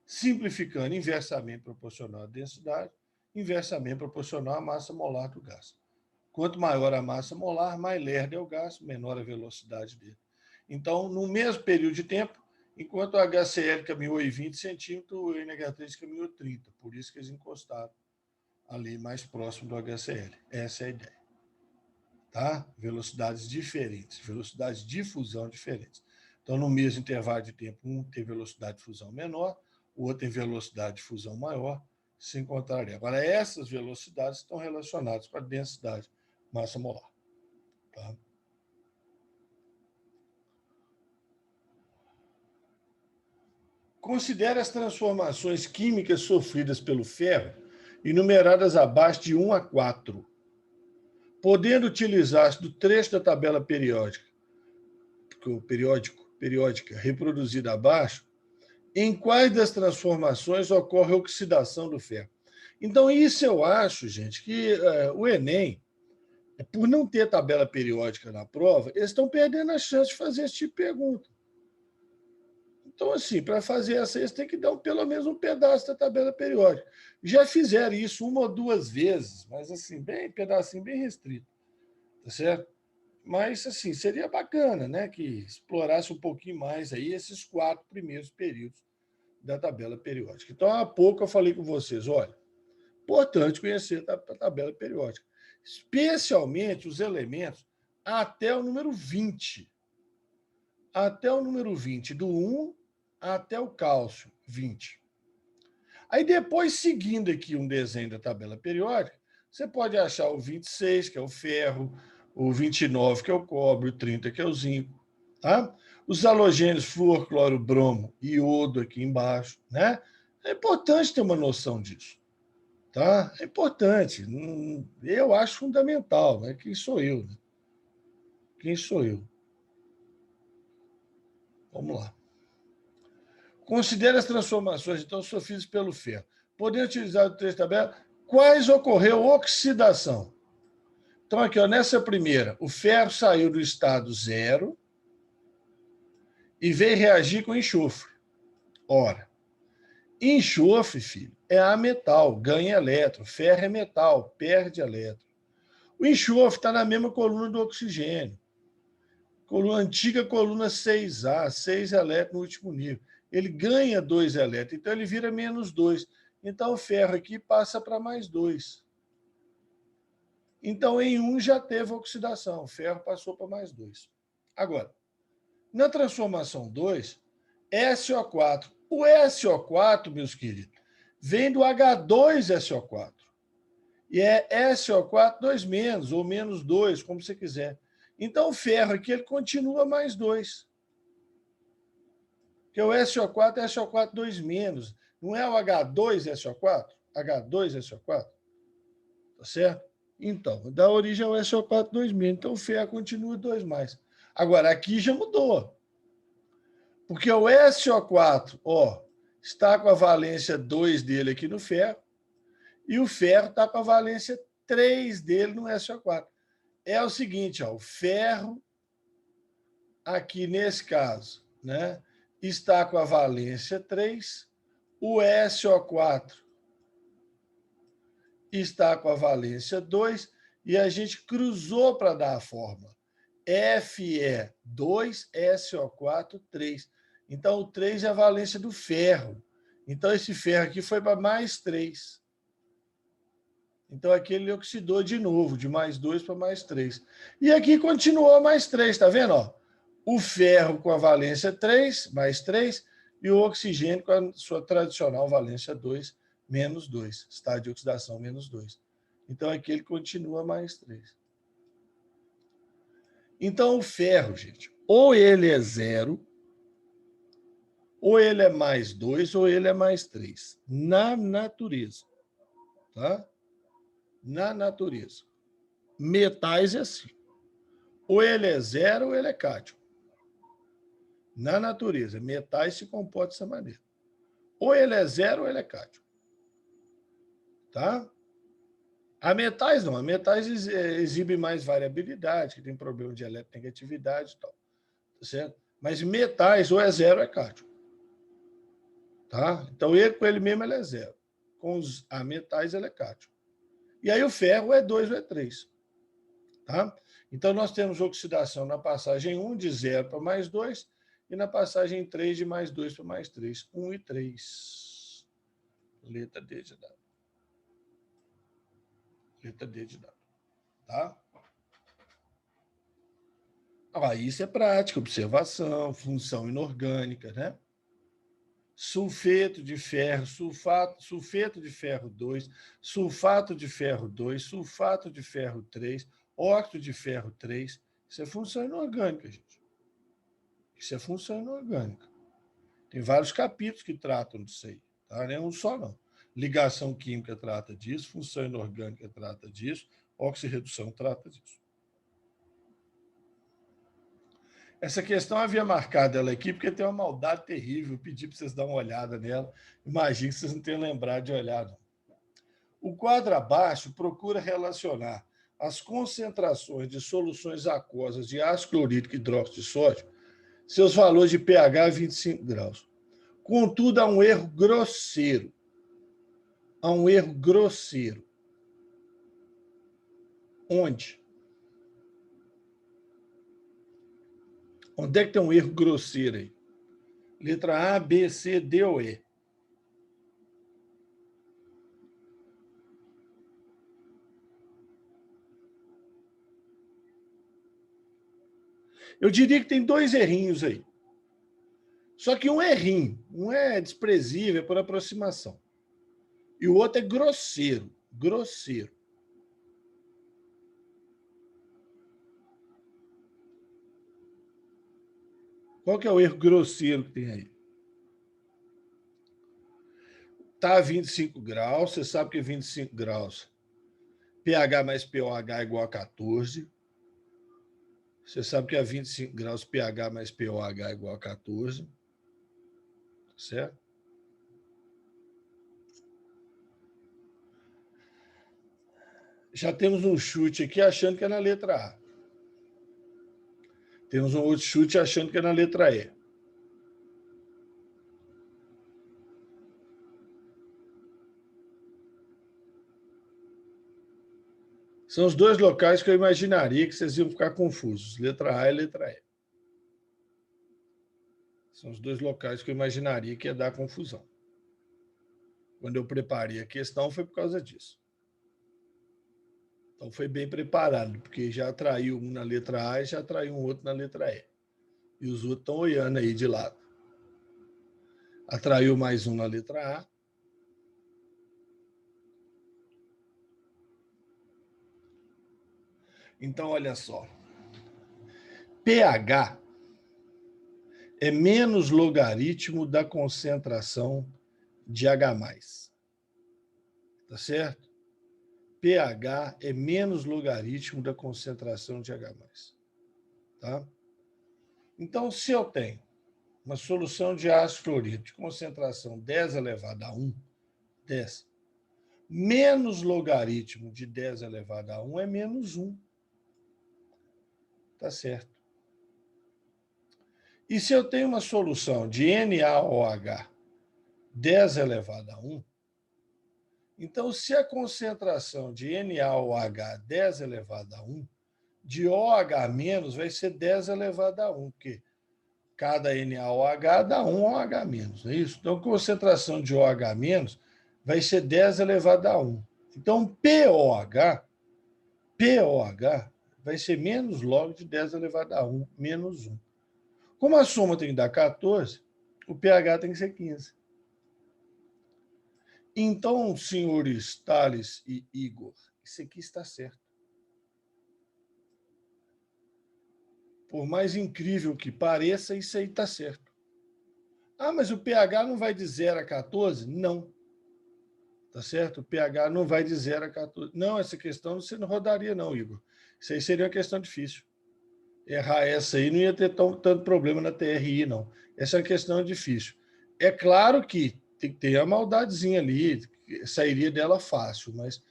Speaker 1: Simplificando, inversamente proporcional à densidade, inversamente proporcional à massa molar do gás. Quanto maior a massa molar, mais lerdo é o gás, menor a velocidade dele. Então, no mesmo período de tempo, enquanto o HCl caminhou em 20 centímetros, o NH3 caminhou 30. Por isso que eles encostaram ali mais próximo do HCl. Essa é a ideia. Tá? Velocidades diferentes, velocidades de fusão diferentes. Então, no mesmo intervalo de tempo, um tem velocidade de fusão menor, o outro tem velocidade de fusão maior, se encontrarem. Agora, essas velocidades estão relacionadas com a densidade massa molar. Tá? Considere as transformações químicas sofridas pelo ferro, enumeradas abaixo de 1 a 4, podendo utilizar-se do trecho da tabela periódica reproduzida abaixo, em quais das transformações ocorre a oxidação do ferro. Então, isso eu acho, gente, que o Enem, por não ter tabela periódica na prova, eles estão perdendo a chance de fazer esse tipo de pergunta. Então, assim, para fazer essa, eles têm que dar pelo menos um pedaço da tabela periódica. Já fizeram isso 1 ou 2 vezes, mas assim, bem pedacinho bem restrito. Tá certo? Mas, assim, seria bacana, né, que explorasse um pouquinho mais aí esses 4 primeiros períodos da tabela periódica. Então, há pouco eu falei com vocês, olha, importante conhecer a tabela periódica, especialmente os elementos até o número 20. Até o número 20, do 1 até o cálcio, 20. Aí depois, seguindo aqui um desenho da tabela periódica, você pode achar o 26, que é o ferro, o 29, que é o cobre, o 30, que é o zinco. Tá? Os halogênios, flúor, cloro, bromo e iodo aqui embaixo. Né? É importante ter uma noção disso. Tá? É importante. Eu acho fundamental. Né? Quem sou eu? Né? Quem sou eu? Vamos lá. Considere as transformações, então, sofridas pelo ferro. Podendo utilizar o trecho da tabela, quais ocorreu oxidação? Então, aqui, ó, nessa primeira, o ferro saiu do estado zero e veio reagir com enxofre. Ora, enxofre, filho, é ametal, ganha elétron. Ferro é metal, perde elétron. O enxofre está na mesma coluna do oxigênio. Antiga coluna 6A, 6 elétrons no último nível. Ele ganha 2 elétrons, então ele vira menos 2. Então o ferro aqui passa para mais 2. Então em 1 já teve oxidação, o ferro passou para mais 2. Agora, na transformação 2, SO4. O SO4, meus queridos, vem do H2SO4. E é SO4 2-, ou menos 2, como você quiser. Então, o ferro aqui ele continua mais 2. Porque o SO4 é SO4 2-. Não é o H2SO4? H2SO4? Tá certo? Então, dá origem ao SO4 2-. Então, o ferro continua 2-. Agora, aqui já mudou. Porque o SO4, ó, está com a valência 2 dele aqui no ferro, e o ferro está com a valência 3 dele no SO4. É o seguinte, ó, o ferro, aqui nesse caso, né, está com a valência 3, o SO4 está com a valência 2, e a gente cruzou para dar a fórmula. Fe2, SO4, 3. Então, o 3 é a valência do ferro. Então, esse ferro aqui foi para mais 3. Então, aqui ele oxidou de novo, de mais 2 para mais 3. E aqui continuou mais 3, tá vendo? Ó? O ferro com a valência 3, mais 3, e o oxigênio com a sua tradicional valência 2, menos 2. Estado de oxidação, menos 2. Então, aqui ele continua mais 3. Então, o ferro, gente, ou ele é 0, ou ele é mais 2, ou ele é mais 3. Na natureza. Tá? Na natureza. Metais é assim. Ou ele é 0 ou ele é cátion. Na natureza, metais se comportam dessa maneira. Ou ele é 0 ou ele é cátion. Tá? A metais não. A metais exibe mais variabilidade, que tem problema de eletronegatividade e tal. Tá certo? Mas metais ou é 0 ou é cátion. Tá? Então, ele com ele mesmo ele é 0. Com os ametais ele é cátion. E aí o ferro é 2 ou é 3. Tá? Então, nós temos oxidação na passagem 1, de 0 para mais 2, e na passagem 3 de mais 2 para mais 3, 1 e 3. Letra D de dado. Letra D de dado. Tá? Isso é prática, observação, função inorgânica, né? Sulfeto de ferro, sulfeto de ferro 2, sulfato de ferro 2, sulfato de ferro 3, óxido de ferro 3. Isso é função inorgânica, gente. Isso é função inorgânica. Tem vários capítulos que tratam disso aí, tá? Não é um só, não. Ligação química trata disso, função inorgânica trata disso, oxirredução trata disso. Essa questão havia marcado ela aqui porque tem uma maldade terrível. Eu pedi para vocês dar uma olhada nela. Imagino que vocês não tenham lembrado de olhar, não. O quadro abaixo procura relacionar as concentrações de soluções aquosas de ácido clorídrico e hidróxido de sódio, seus valores de pH a 25 graus. Contudo, há um erro grosseiro. Há um erro grosseiro. Onde? Onde é que tem um erro grosseiro aí? Letra A, B, C, D ou E? Eu diria que tem dois errinhos aí. Só que um é errinho, um é desprezível, é por aproximação. E o outro é grosseiro, grosseiro. Qual que é o erro grosseiro que tem aí? Está a 25 graus, você sabe que 25 graus, pH mais pOH é igual a 14. Você sabe que a 25 graus, pH mais pOH é igual a 14. Certo? Já temos um chute aqui achando que é na letra A. Temos um outro chute achando que é na letra E. São os dois locais que eu imaginaria que vocês iam ficar confusos, letra A e letra E. São os dois locais que eu imaginaria que ia dar confusão. Quando eu preparei a questão, foi por causa disso. Então, foi bem preparado, porque já atraiu um na letra A e já atraiu um outro na letra E. E os outros estão olhando aí de lado. Atraiu mais um na letra A. Então, olha só. pH é menos logaritmo da concentração de H+. Tá certo? pH é menos logaritmo da concentração de H+. Tá? Então, se eu tenho uma solução de ácido clorídrico de concentração 10 elevado a 1, 10, menos logaritmo de 10 elevado a 1 é menos 1. Tá certo? E se eu tenho uma solução de NaOH 10 elevado a 1, então, se a concentração de NaOH 10 elevado a 1, de OH- vai ser 10 elevado a 1, porque cada NaOH dá 1 OH-, não é isso? Então, a concentração de OH- vai ser 10 elevado a 1. Então, pOH vai ser menos log de 10 elevado a 1, menos 1. Como a soma tem que dar 14, o pH tem que ser 15. Então, senhores Thales e Igor, isso aqui está certo. Por mais incrível que pareça, isso aí está certo. Ah, mas o pH não vai de 0 a 14? Não. Tá certo? O pH não vai de 0 a 14. Não, essa questão você não rodaria, não, Igor. Isso aí seria uma questão difícil. Errar essa aí não ia ter tanto problema na TRI, não. Essa é uma questão difícil. É claro que tem que ter a maldadezinha ali, sairia dela fácil, mas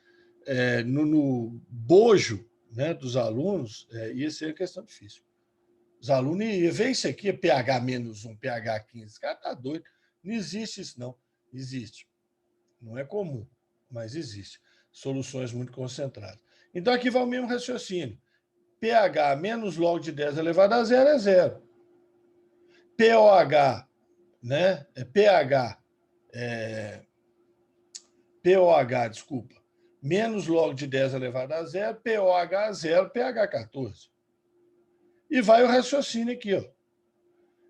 Speaker 1: no bojo, né, dos alunos, ia ser uma questão difícil. Os alunos iam ver isso aqui, pH menos 1, pH 15. Esse cara tá doido. Não existe isso, não. Existe. Não é comum, mas existe. Soluções muito concentradas. Então, aqui vai o mesmo raciocínio. pH menos log de 10 elevado a 0 é 0. POH, né? POH, desculpa, menos log de 10 elevado a zero, POH zero, pH 14. E vai o raciocínio aqui, ó.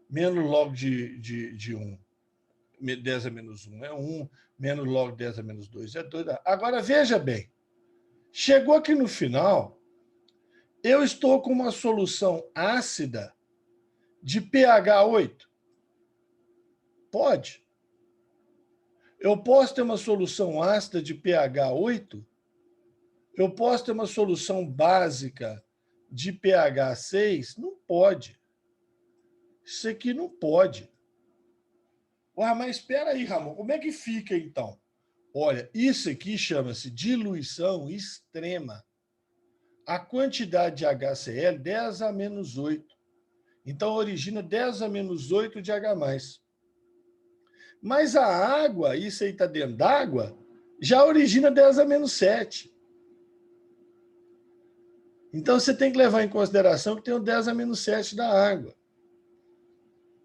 Speaker 1: Menos log de 1, 10 a menos 1 é 1, menos log 10 a menos 2 é 2. Agora, veja bem, chegou aqui no final, eu estou com uma solução ácida de pH 8. Pode. Eu posso ter uma solução ácida de pH 8? Eu posso ter uma solução básica de pH 6? Não pode. Isso aqui não pode. Ué, mas espera aí, Ramon, como é que fica então? Olha, isso aqui chama-se diluição extrema. A quantidade de HCl, 10 a menos 8. Então, origina 10 a menos 8 de H+. Mas a água, isso aí está dentro d'água, já origina 10 a menos 7. Então, você tem que levar em consideração que tem o 10 a menos 7 da água.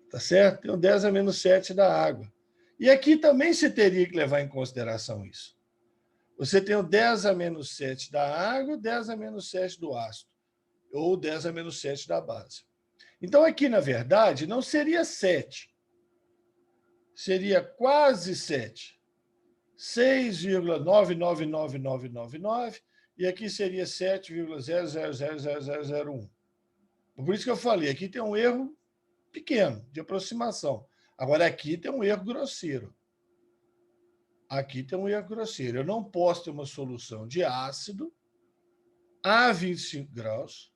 Speaker 1: Tá certo? Tem o 10 a menos 7 da água. E aqui também você teria que levar em consideração isso. Você tem o 10 a menos 7 da água, 10 a menos 7 do ácido, ou 10 a menos 7 da base. Então, aqui, na verdade, não seria 7. Seria quase 7. 6,999999, e aqui seria 7,000001. Por isso que eu falei, aqui tem um erro pequeno, de aproximação. Agora, aqui tem um erro grosseiro. Aqui tem um erro grosseiro. Eu não posso ter uma solução de ácido a 25 graus,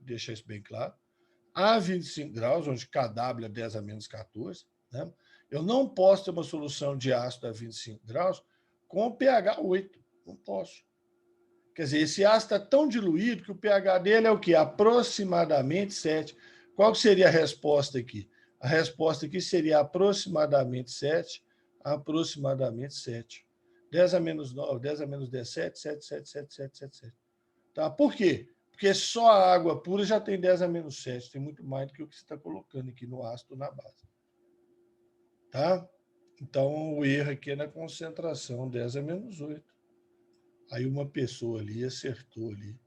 Speaker 1: deixa isso bem claro, a 25 graus, onde KW é 10 a menos 14, né? Eu não posso ter uma solução de ácido a 25 graus com pH 8. Não posso. Quer dizer, esse ácido está tão diluído que o pH dele é o quê? Aproximadamente 7. Qual seria a resposta aqui? A resposta aqui seria aproximadamente 7, aproximadamente 7. 10 a menos 9, 10 a menos 10, 7, 7, 7, 7, 7, 7, 7. Tá? Por quê? Porque só a água pura já tem 10 a menos 7. Tem muito mais do que o que você está colocando aqui no ácido na base. Tá? Então, o erro aqui é na concentração 10 a menos 8. Aí uma pessoa ali acertou ali.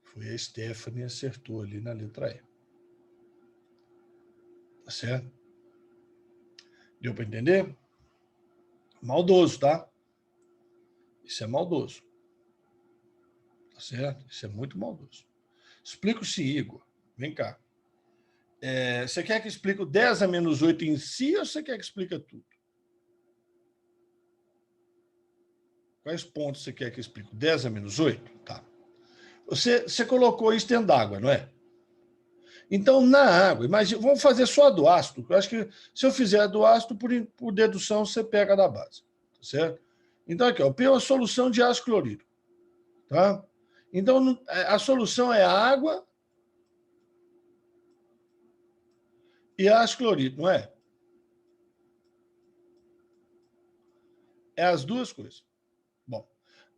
Speaker 1: Foi a Stephanie, acertou ali na letra E. Tá certo? Deu para entender? Maldoso, tá? Isso é maldoso. Tá certo? Isso é muito maldoso. Explica-se, Igor. Vem cá. Você quer que explique o 10 a menos 8 em si ou você quer que explique tudo? Quais pontos você quer que explique? 10 a menos 8? Tá. Você colocou isso dentro d'água, não é? Então, na água, imagina, vamos fazer só a do ácido. Eu acho que se eu fizer a do ácido, por dedução, você pega da base. Tá certo? Então, aqui, ó, P é uma solução de ácido clorídrico. Tá? Então, a solução é água e ácido clorídrico, não é? É as duas coisas. Bom,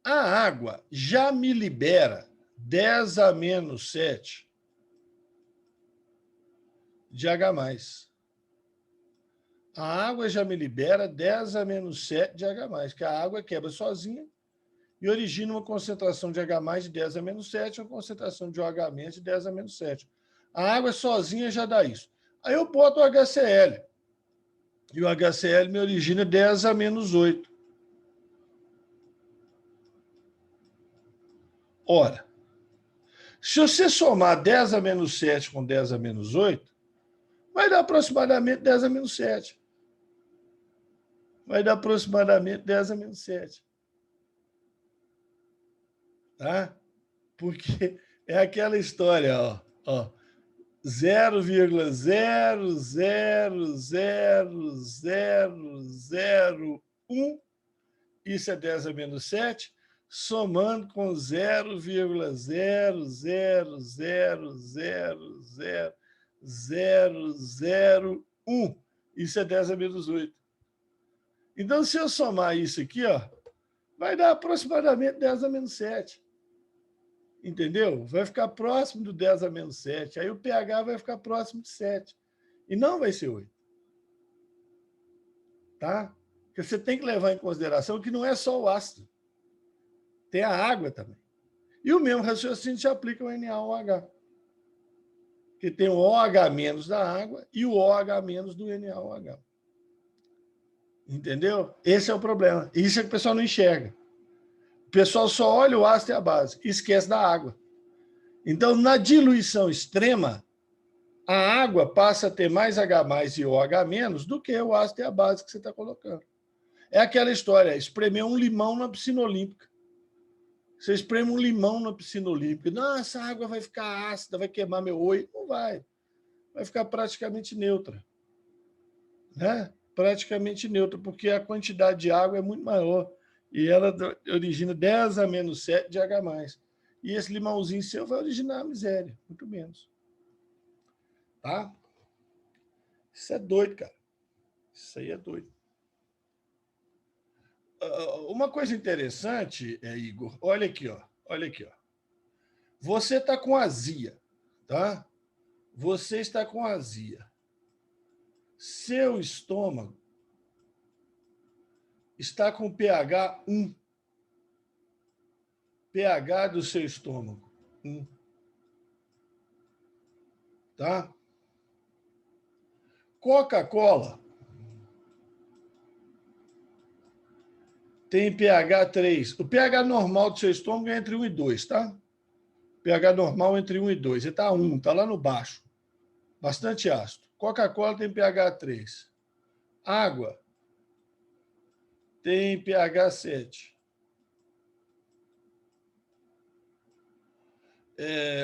Speaker 1: a água já me libera 10 a menos 7 de H+. A água já me libera 10 a menos 7 de H+, que a água quebra sozinha e origina uma concentração de H+ de 10 a menos 7, uma concentração de OH- de 10 a menos 7. A água sozinha já dá isso. Aí eu boto o HCl. E o HCl me origina 10 a menos 8. Ora, se você somar 10 a menos 7 com 10 a menos 8, vai dar aproximadamente 10 a menos 7. Vai dar aproximadamente 10 a menos 7. Tá? Porque é aquela história, ó 0,0000001, isso é 10 a menos 7, somando com 0,000000001, isso é 10 a menos 8. Então, se eu somar isso aqui, ó, vai dar aproximadamente 10 a menos 7. Entendeu? Vai ficar próximo do 10 a menos 7. Aí o pH vai ficar próximo de 7. E não vai ser 8. Tá? Porque você tem que levar em consideração que não é só o ácido. Tem a água também. E o mesmo raciocínio se aplica ao NaOH. Que tem o OH- da água e o OH- do NaOH. Entendeu? Esse é o problema. Isso é que o pessoal não enxerga. O pessoal só olha o ácido e a base e esquece da água. Então, na diluição extrema, a água passa a ter mais H+ e OH- do que o ácido e a base que você está colocando. É aquela história, espremer um limão na piscina olímpica. Você espreme um limão na piscina olímpica. Nossa, a água vai ficar ácida, vai queimar meu olho. Não vai. Vai ficar praticamente neutra. Né? Praticamente neutra, porque a quantidade de água é muito maior. E ela origina 10⁻⁷ de H+. E esse limãozinho seu vai originar a miséria, muito menos. Tá? Isso é doido, cara. Isso aí é doido. Uma coisa interessante, Igor, olha aqui, ó. Olha aqui, ó. Você está com azia, tá? Você está com azia. Seu estômago está com pH 1. pH do seu estômago 1. Tá? Coca-Cola tem pH 3. O pH normal do seu estômago é entre 1 e 2, tá? pH normal entre 1 e 2. Ele está 1, está lá no baixo. Bastante ácido. Coca-Cola tem pH 3. Água tem pH 7.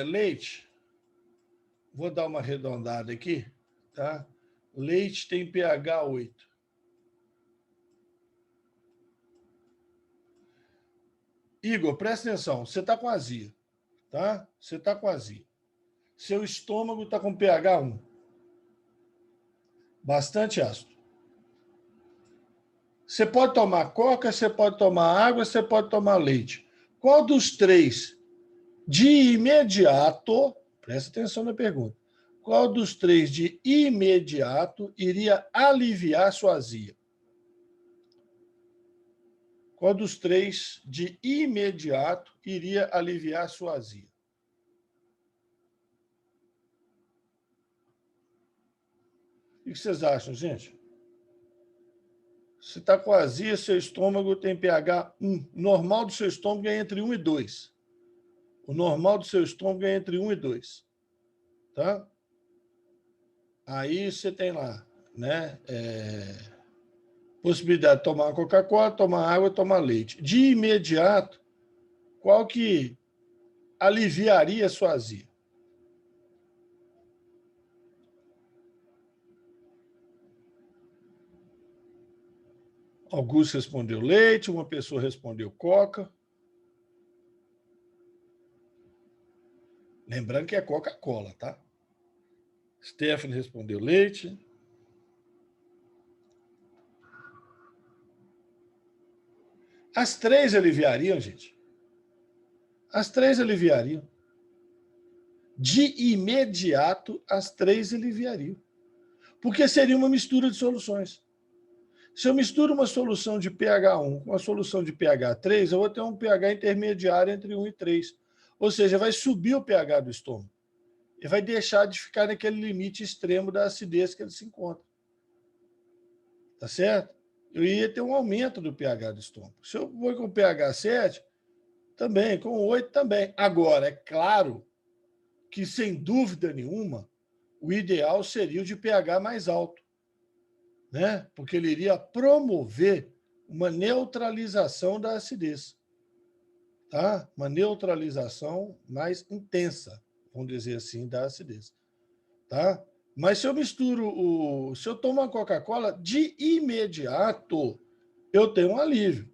Speaker 1: Leite, vou dar uma arredondada aqui, tá? Leite tem pH 8. Igor, presta atenção, você está com azia, tá? Você está com azia. Seu estômago está com pH 1. Bastante ácido. Você pode tomar coca, você pode tomar água, você pode tomar leite. Qual dos três, de imediato, presta atenção na pergunta, qual dos três de imediato iria aliviar sua azia? Qual dos três de imediato iria aliviar sua azia? O que vocês acham, gente? Se está com azia, seu estômago tem pH 1. O normal do seu estômago é entre 1 e 2. O normal do seu estômago é entre 1 e 2. Tá? Aí você tem lá, né? Possibilidade de tomar Coca-Cola, tomar água, tomar leite. De imediato, qual que aliviaria a sua azia? Augusto respondeu leite, uma pessoa respondeu coca. Lembrando que é Coca-Cola, tá? Stephanie respondeu leite. As três aliviariam, gente. As três aliviariam. De imediato, as três aliviariam. Porque seria uma mistura de soluções. Se eu misturo uma solução de pH 1 com uma solução de pH 3, eu vou ter um pH intermediário entre 1 e 3. Ou seja, vai subir o pH do estômago. E vai deixar de ficar naquele limite extremo da acidez que ele se encontra. Tá certo? Eu ia ter um aumento do pH do estômago. Se eu vou com pH 7, também, com 8 também. Agora, é claro que, sem dúvida nenhuma, o ideal seria o de pH mais alto, né? Porque ele iria promover uma neutralização da acidez, tá? Uma neutralização mais intensa, vamos dizer assim, da acidez, tá? Mas se eu misturo se eu tomo uma Coca-Cola, de imediato eu tenho um alívio.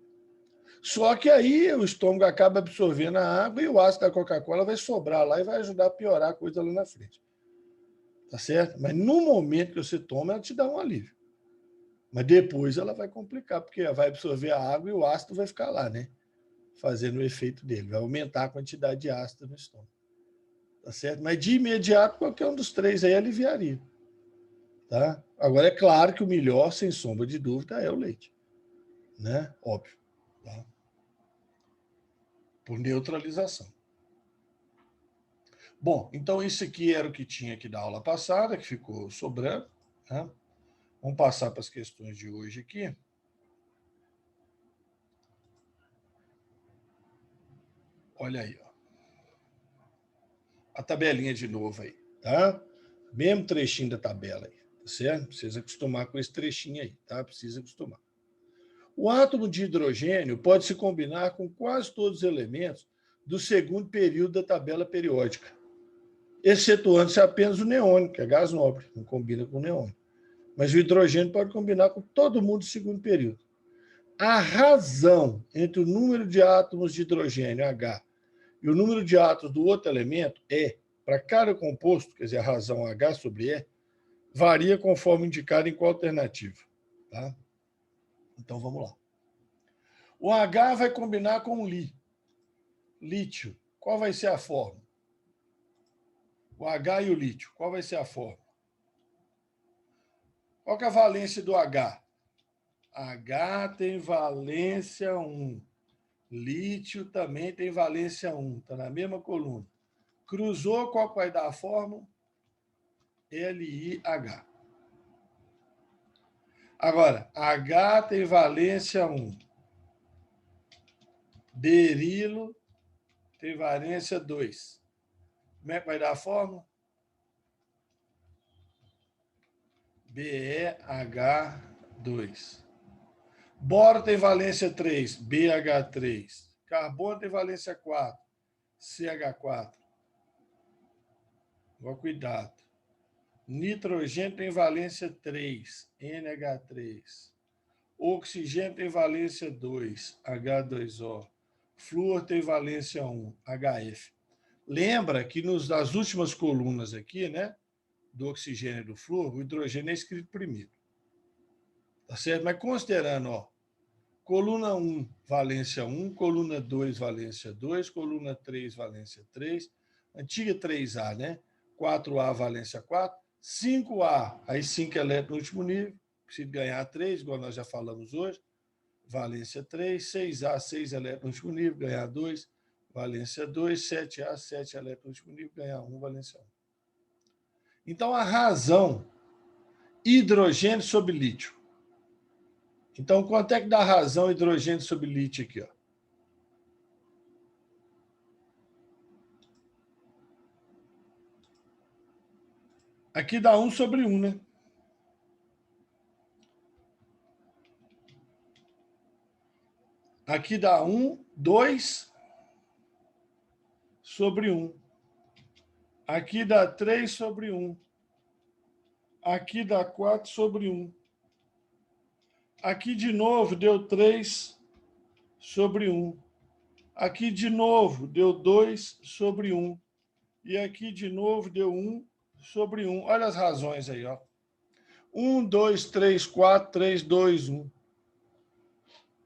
Speaker 1: Só que aí o estômago acaba absorvendo a água e o ácido da Coca-Cola vai sobrar lá e vai ajudar a piorar a coisa lá na frente. Tá certo? Mas no momento que você toma, ela te dá um alívio. Mas depois ela vai complicar, porque vai absorver a água e o ácido vai ficar lá, né? Fazendo o efeito dele. Vai aumentar a quantidade de ácido no estômago. Tá certo? Mas de imediato, qualquer um dos três aí aliviaria. Tá? Agora, é claro que o melhor, sem sombra de dúvida, é o leite. Né? Óbvio. Tá? Por neutralização. Bom, então isso aqui era o que tinha aqui da aula passada, que ficou sobrando. Né? Vamos passar para as questões de hoje aqui. Olha aí, ó. A tabelinha de novo aí, tá? Mesmo trechinho da tabela aí, tá certo? Precisa acostumar com esse trechinho aí, tá? Precisa acostumar. O átomo de hidrogênio pode se combinar com quase todos os elementos do segundo período da tabela periódica, excetuando-se apenas o neônio, que é gás nobre, não combina com o neônio. Mas o hidrogênio pode combinar com todo mundo do segundo período. A razão entre o número de átomos de hidrogênio, H, e o número de átomos do outro elemento, E, para cada composto, quer dizer, a razão H sobre E, varia conforme indicado em qual alternativa. Tá? Então, vamos lá. O H vai combinar com o Li. Lítio. Qual vai ser a forma? O H e o lítio. Qual vai ser a forma? Qual que é a valência do H? H tem valência 1. Lítio também tem valência 1. Está na mesma coluna. Cruzou, qual vai dar a fórmula? LiH. Agora, H tem valência 1. Berilo tem valência 2. Como é que vai dar a fórmula? BeH2. Boro tem valência 3, BH3. Carbono tem valência 4, CH4. Agora, cuidado. Nitrogênio tem valência 3, NH3. Oxigênio tem valência 2, H2O. Flúor tem valência 1, HF. Lembra que nas últimas colunas aqui, né, do oxigênio e do flúor, o hidrogênio é escrito primeiro. Tá certo? Mas considerando, ó, coluna 1, valência 1, coluna 2, valência 2, coluna 3, valência 3, antiga 3A, né? 4A, valência 4, 5A, aí 5 elétrons no último nível, precisa ganhar 3, igual nós já falamos hoje, valência 3, 6A, 6 elétrons no último nível, ganhar 2, valência 2, 7A, 7 elétrons no último nível, ganhar 1, valência 1. Então, a razão, hidrogênio sobre lítio. Então, quanto é que dá razão hidrogênio sobre lítio aqui? Ó? Aqui dá 1 sobre 1, né? Aqui dá 1, 2 sobre 1. Aqui dá 3 sobre 1. Aqui dá 4 sobre 1. Aqui de novo deu 3 sobre 1. Aqui de novo deu 2 sobre 1. E aqui de novo deu 1 sobre 1. Olha as razões aí, ó. 1, 2, 3, 4, 3, 2, 1.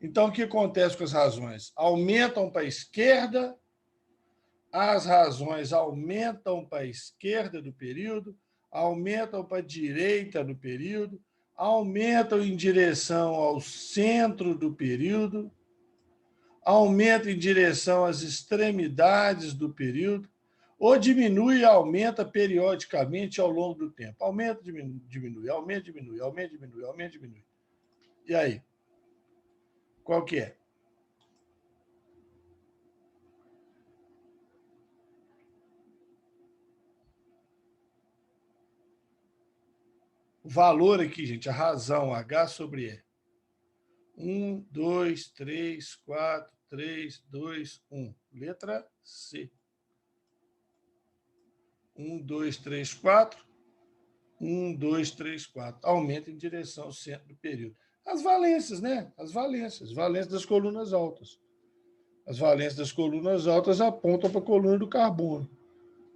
Speaker 1: Então, o que acontece com as razões? Aumentam para a esquerda, as razões aumentam para a esquerda do período, aumentam para a direita do período, aumentam em direção ao centro do período, aumentam em direção às extremidades do período, ou diminui e aumenta periodicamente ao longo do tempo. Aumenta, diminui, aumenta, diminui, aumenta, diminui, aumenta, diminui. E aí? Qual que é? O valor aqui, gente, a razão, H sobre E. 1, 2, 3, 4, 3, 2, 1. Letra C. 1, 2, 3, 4. 1, 2, 3, 4. Aumenta em direção ao centro do período. As valências, né? As valências das colunas altas. As valências das colunas altas apontam para a coluna do carbono,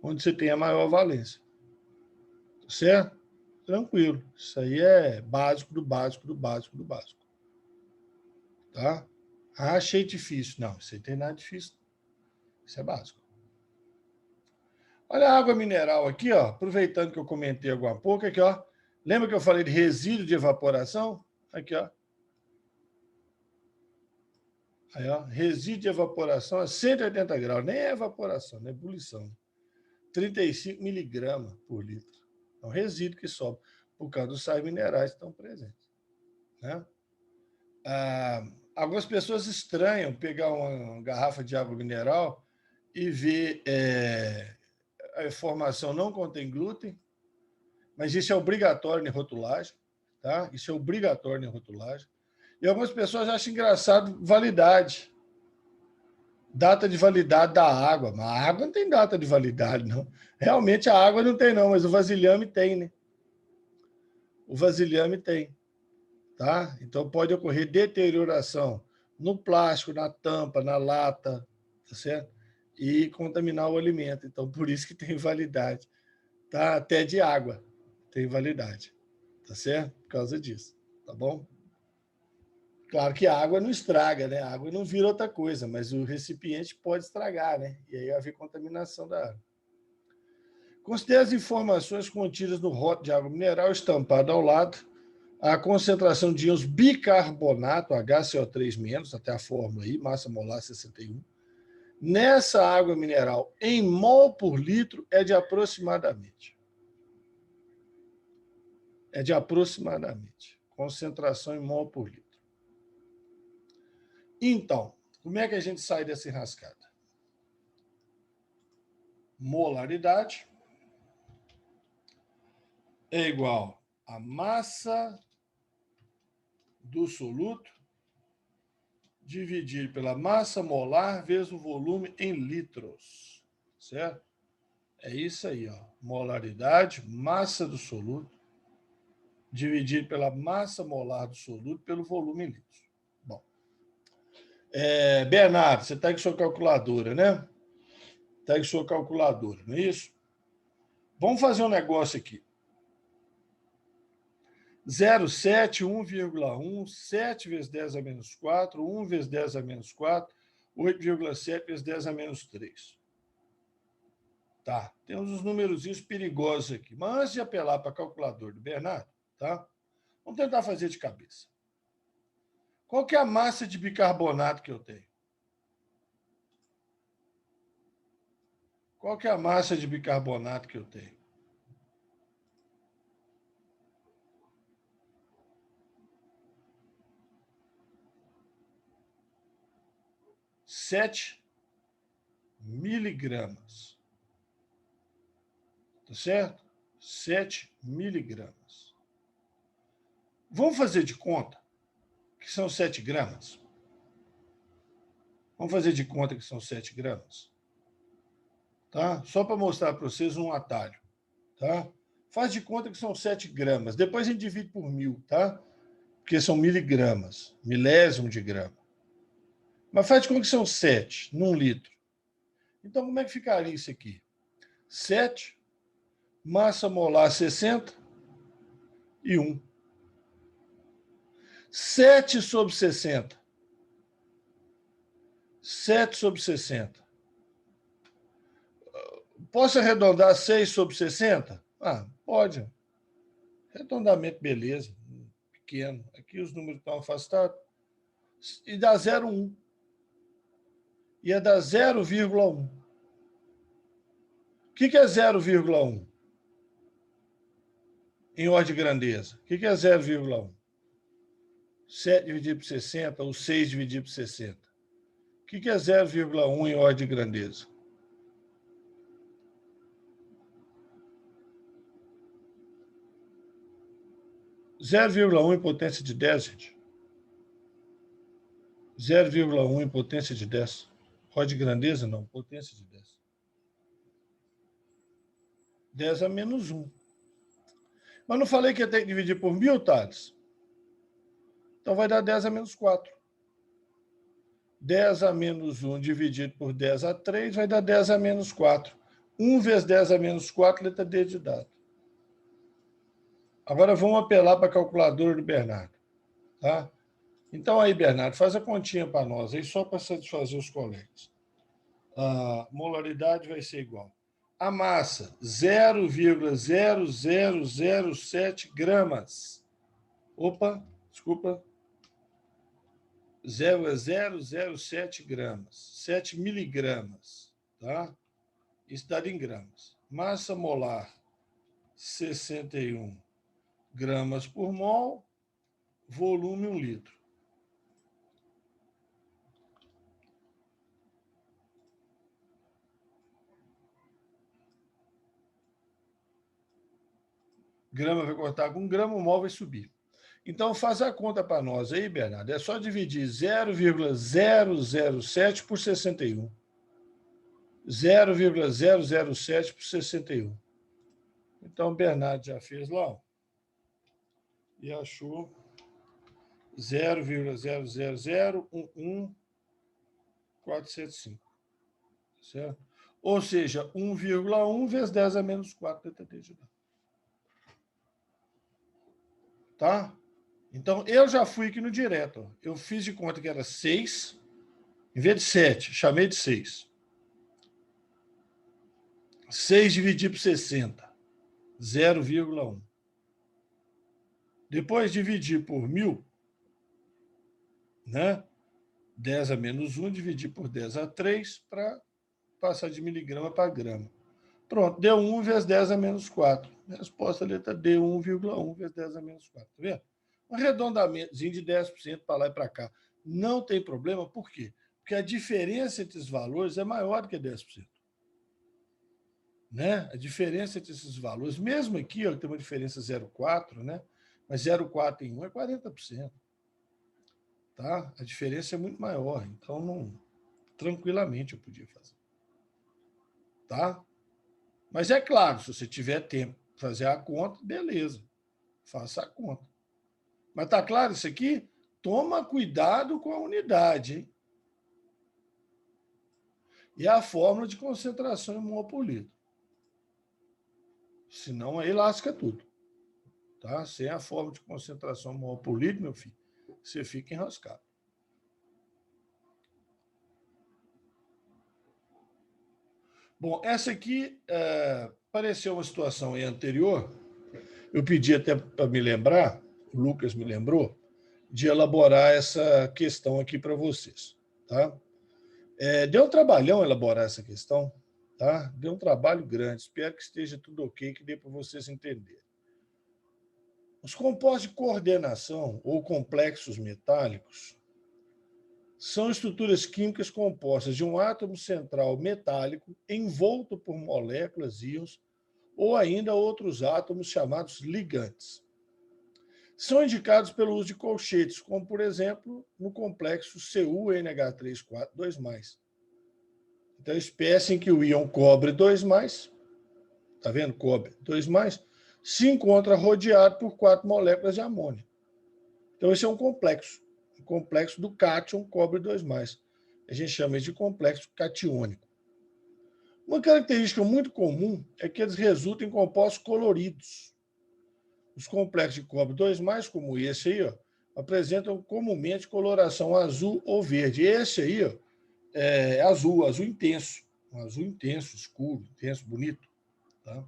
Speaker 1: onde você tem a maior valência. Certo? Tranquilo. Isso aí é básico do básico do básico do básico. Tá? Ah, achei difícil. Não, isso aí tem nada difícil. Isso é básico. Olha a água mineral aqui, ó. Aproveitando que eu comentei agora há pouco, aqui, ó. Lembra que eu falei de resíduo de evaporação? Aqui, ó. Aí, ó, resíduo de evaporação a 180 graus. Nem é evaporação, é ebulição. 35 miligramas por litro. É um resíduo que sobe por causa dos sais minerais que estão presentes. Né? Algumas pessoas estranham pegar uma garrafa de água mineral e ver a informação não contém glúten, mas isso é obrigatório em rotulagem. Tá? Isso é obrigatório em rotulagem. E algumas pessoas acham engraçado validade. Data de validade da água. Mas a água não tem data de validade, não. Realmente a água não tem, não, mas o vasilhame tem, né? O vasilhame tem. Tá? Então pode ocorrer deterioração no plástico, na tampa, na lata, tá certo? E contaminar o alimento. Então, por isso que tem validade. Tá? Até de água tem validade. Tá certo? Por causa disso. Tá bom? Claro que a água não estraga, né? A água não vira outra coisa, mas o recipiente pode estragar, né? E aí haver contaminação da água. Considere as informações contidas no rótulo de água mineral estampado ao lado, a concentração de íons bicarbonato, HCO3-, até a fórmula aí, massa molar 61, nessa água mineral em mol por litro é de aproximadamente. Concentração em mol por litro. Então, como é que a gente sai dessa enrascada? Molaridade é igual a massa do soluto dividir pela massa molar vezes o volume em litros. Certo? É isso aí, ó. Molaridade, massa do soluto, dividir pela massa molar do soluto pelo volume em litros. Bom. Bernardo, você está com sua calculadora, né? Está com sua calculadora, não é isso? Vamos fazer um negócio aqui. 0,7, 1,1, 7 vezes 10 a menos 4, 1 vezes 10 a menos 4, 8,7 vezes 10 a menos 3. Tá, temos uns númerozinhos perigosos aqui. Mas antes de apelar para a calculadora do Bernardo, tá? Vamos tentar fazer de cabeça. Qual que é a massa de bicarbonato que eu tenho? Qual que é a massa de bicarbonato que eu tenho? 7 miligramas. Tá certo? 7 miligramas. Vamos fazer de conta que são 7 gramas? Vamos fazer de conta que são 7 gramas? Tá? Só para mostrar para vocês um atalho. Tá? Faz de conta que são 7 gramas. Depois a gente divide por 1000, tá? Porque são miligramas, milésimo de grama. Mas faz de conta que são 7 num litro. Então, como é que ficaria isso aqui? 7, massa molar 60 e 1. 7 sobre 60. 7 sobre 60. Posso arredondar 6 sobre 60? Ah, pode. Arredondamento, beleza. Pequeno. Aqui os números estão afastados. E dá 0,1. Ia dar 0,1. O que é 0,1? Em ordem de grandeza. O que é 0,1? 7 dividido por 60 ou 6 dividido por 60. O que é 0,1 em ordem de grandeza? Zero vírgula um em potência de 10, gente. 0,1 em potência de 10. Ordem de grandeza, não. Potência de 10. 10 a menos 1. Mas não falei que ia ter que dividir por 1000, Thales? Então vai dar 10 a menos 4. 10 a menos 1 dividido por 10 a 3 vai dar 10 a menos 4. 1 vezes 10 a menos 4, letra D de dado. Agora vamos apelar para a calculadora do Bernardo. Tá? Então aí, Bernardo, faz a continha para nós, aí só para satisfazer os colegas. A molaridade vai ser igual a massa, 0,0007 gramas. Opa, desculpa. 0,007 gramas. 7 miligramas. Tá? Isso dado em gramas. Massa molar, 61 gramas por mol. Volume, 1 litro. Grama vai cortar com grama, o mol vai subir. Então, faz a conta para nós aí, Bernardo. É só dividir 0,007 por 61. 0,007 por 61. Então, o Bernardo já fez lá, ó, e achou 0,00011,475. Certo? Ou seja, 1,1 vezes 10 a menos 4 ddg. Tá? Então, eu já fui aqui no direto. Ó. Eu fiz de conta que era 6, em vez de 7, chamei de 6. 6 dividido por 60, 0,1. Depois dividir por 1.000, né? 10 a menos 1, dividir por 10 a 3, para passar de miligrama para grama. Pronto, deu 1 vezes 10 a menos 4. Resposta letra D, 1,1 vezes 10 a menos 4. Tá vendo? Um arredondamentozinho de 10% para lá e para cá. Não tem problema, por quê? Porque a diferença entre os valores é maior do que 10%. Né? A diferença entre esses valores, mesmo aqui, ó, tem uma diferença 0,4, né? Mas 0,4 em 1 é 40%. Tá? A diferença é muito maior, então não, tranquilamente eu podia fazer. Tá? Mas é claro, se você tiver tempo para fazer a conta, beleza, faça a conta. Mas tá claro isso aqui? Toma cuidado com a unidade, hein? E a fórmula de concentração em mol por litro. Senão aí lasca tudo. Tá? Sem a fórmula de concentração em mol por litro, meu filho, você fica enroscado. Bom, essa aqui pareceu uma situação anterior. Eu pedi até para me lembrar, o Lucas me lembrou, de elaborar essa questão aqui para vocês. Tá? Deu um trabalhão elaborar essa questão. Tá? Deu um trabalho grande. Espero que esteja tudo ok, que dê para vocês entenderem. Os compostos de coordenação ou complexos metálicos são estruturas químicas compostas de um átomo central metálico envolto por moléculas, íons ou ainda outros átomos chamados ligantes. São indicados pelo uso de colchetes, como, por exemplo, no complexo CuNH3,4,2+. Então, espécie em que o íon cobre 2+, tá vendo? Cobre 2+, se encontra rodeado por 4 moléculas de amônio. Então, esse é um complexo. O complexo do cátion cobre 2+. A gente chama isso de complexo catiônico. Uma característica muito comum é que eles resultam em compostos coloridos. Os complexos de cobre 2+, como esse aí, ó, apresentam comumente coloração azul ou verde. Esse aí, ó, é azul, azul intenso. Um azul intenso, escuro, intenso, bonito. Tá?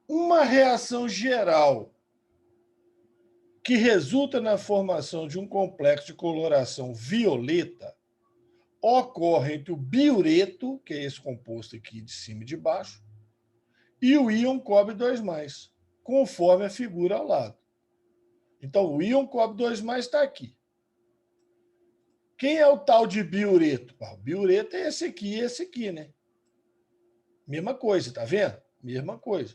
Speaker 1: Uma reação geral que resulta na formação de um complexo de coloração violeta ocorre entre o biureto, que é esse composto aqui de cima e de baixo, e o íon cobre 2+, conforme a figura ao lado. Então, o íon cobre 2+ está aqui. Quem é o tal de biureto? O biureto é esse aqui e esse aqui, né? Mesma coisa, tá vendo? Mesma coisa.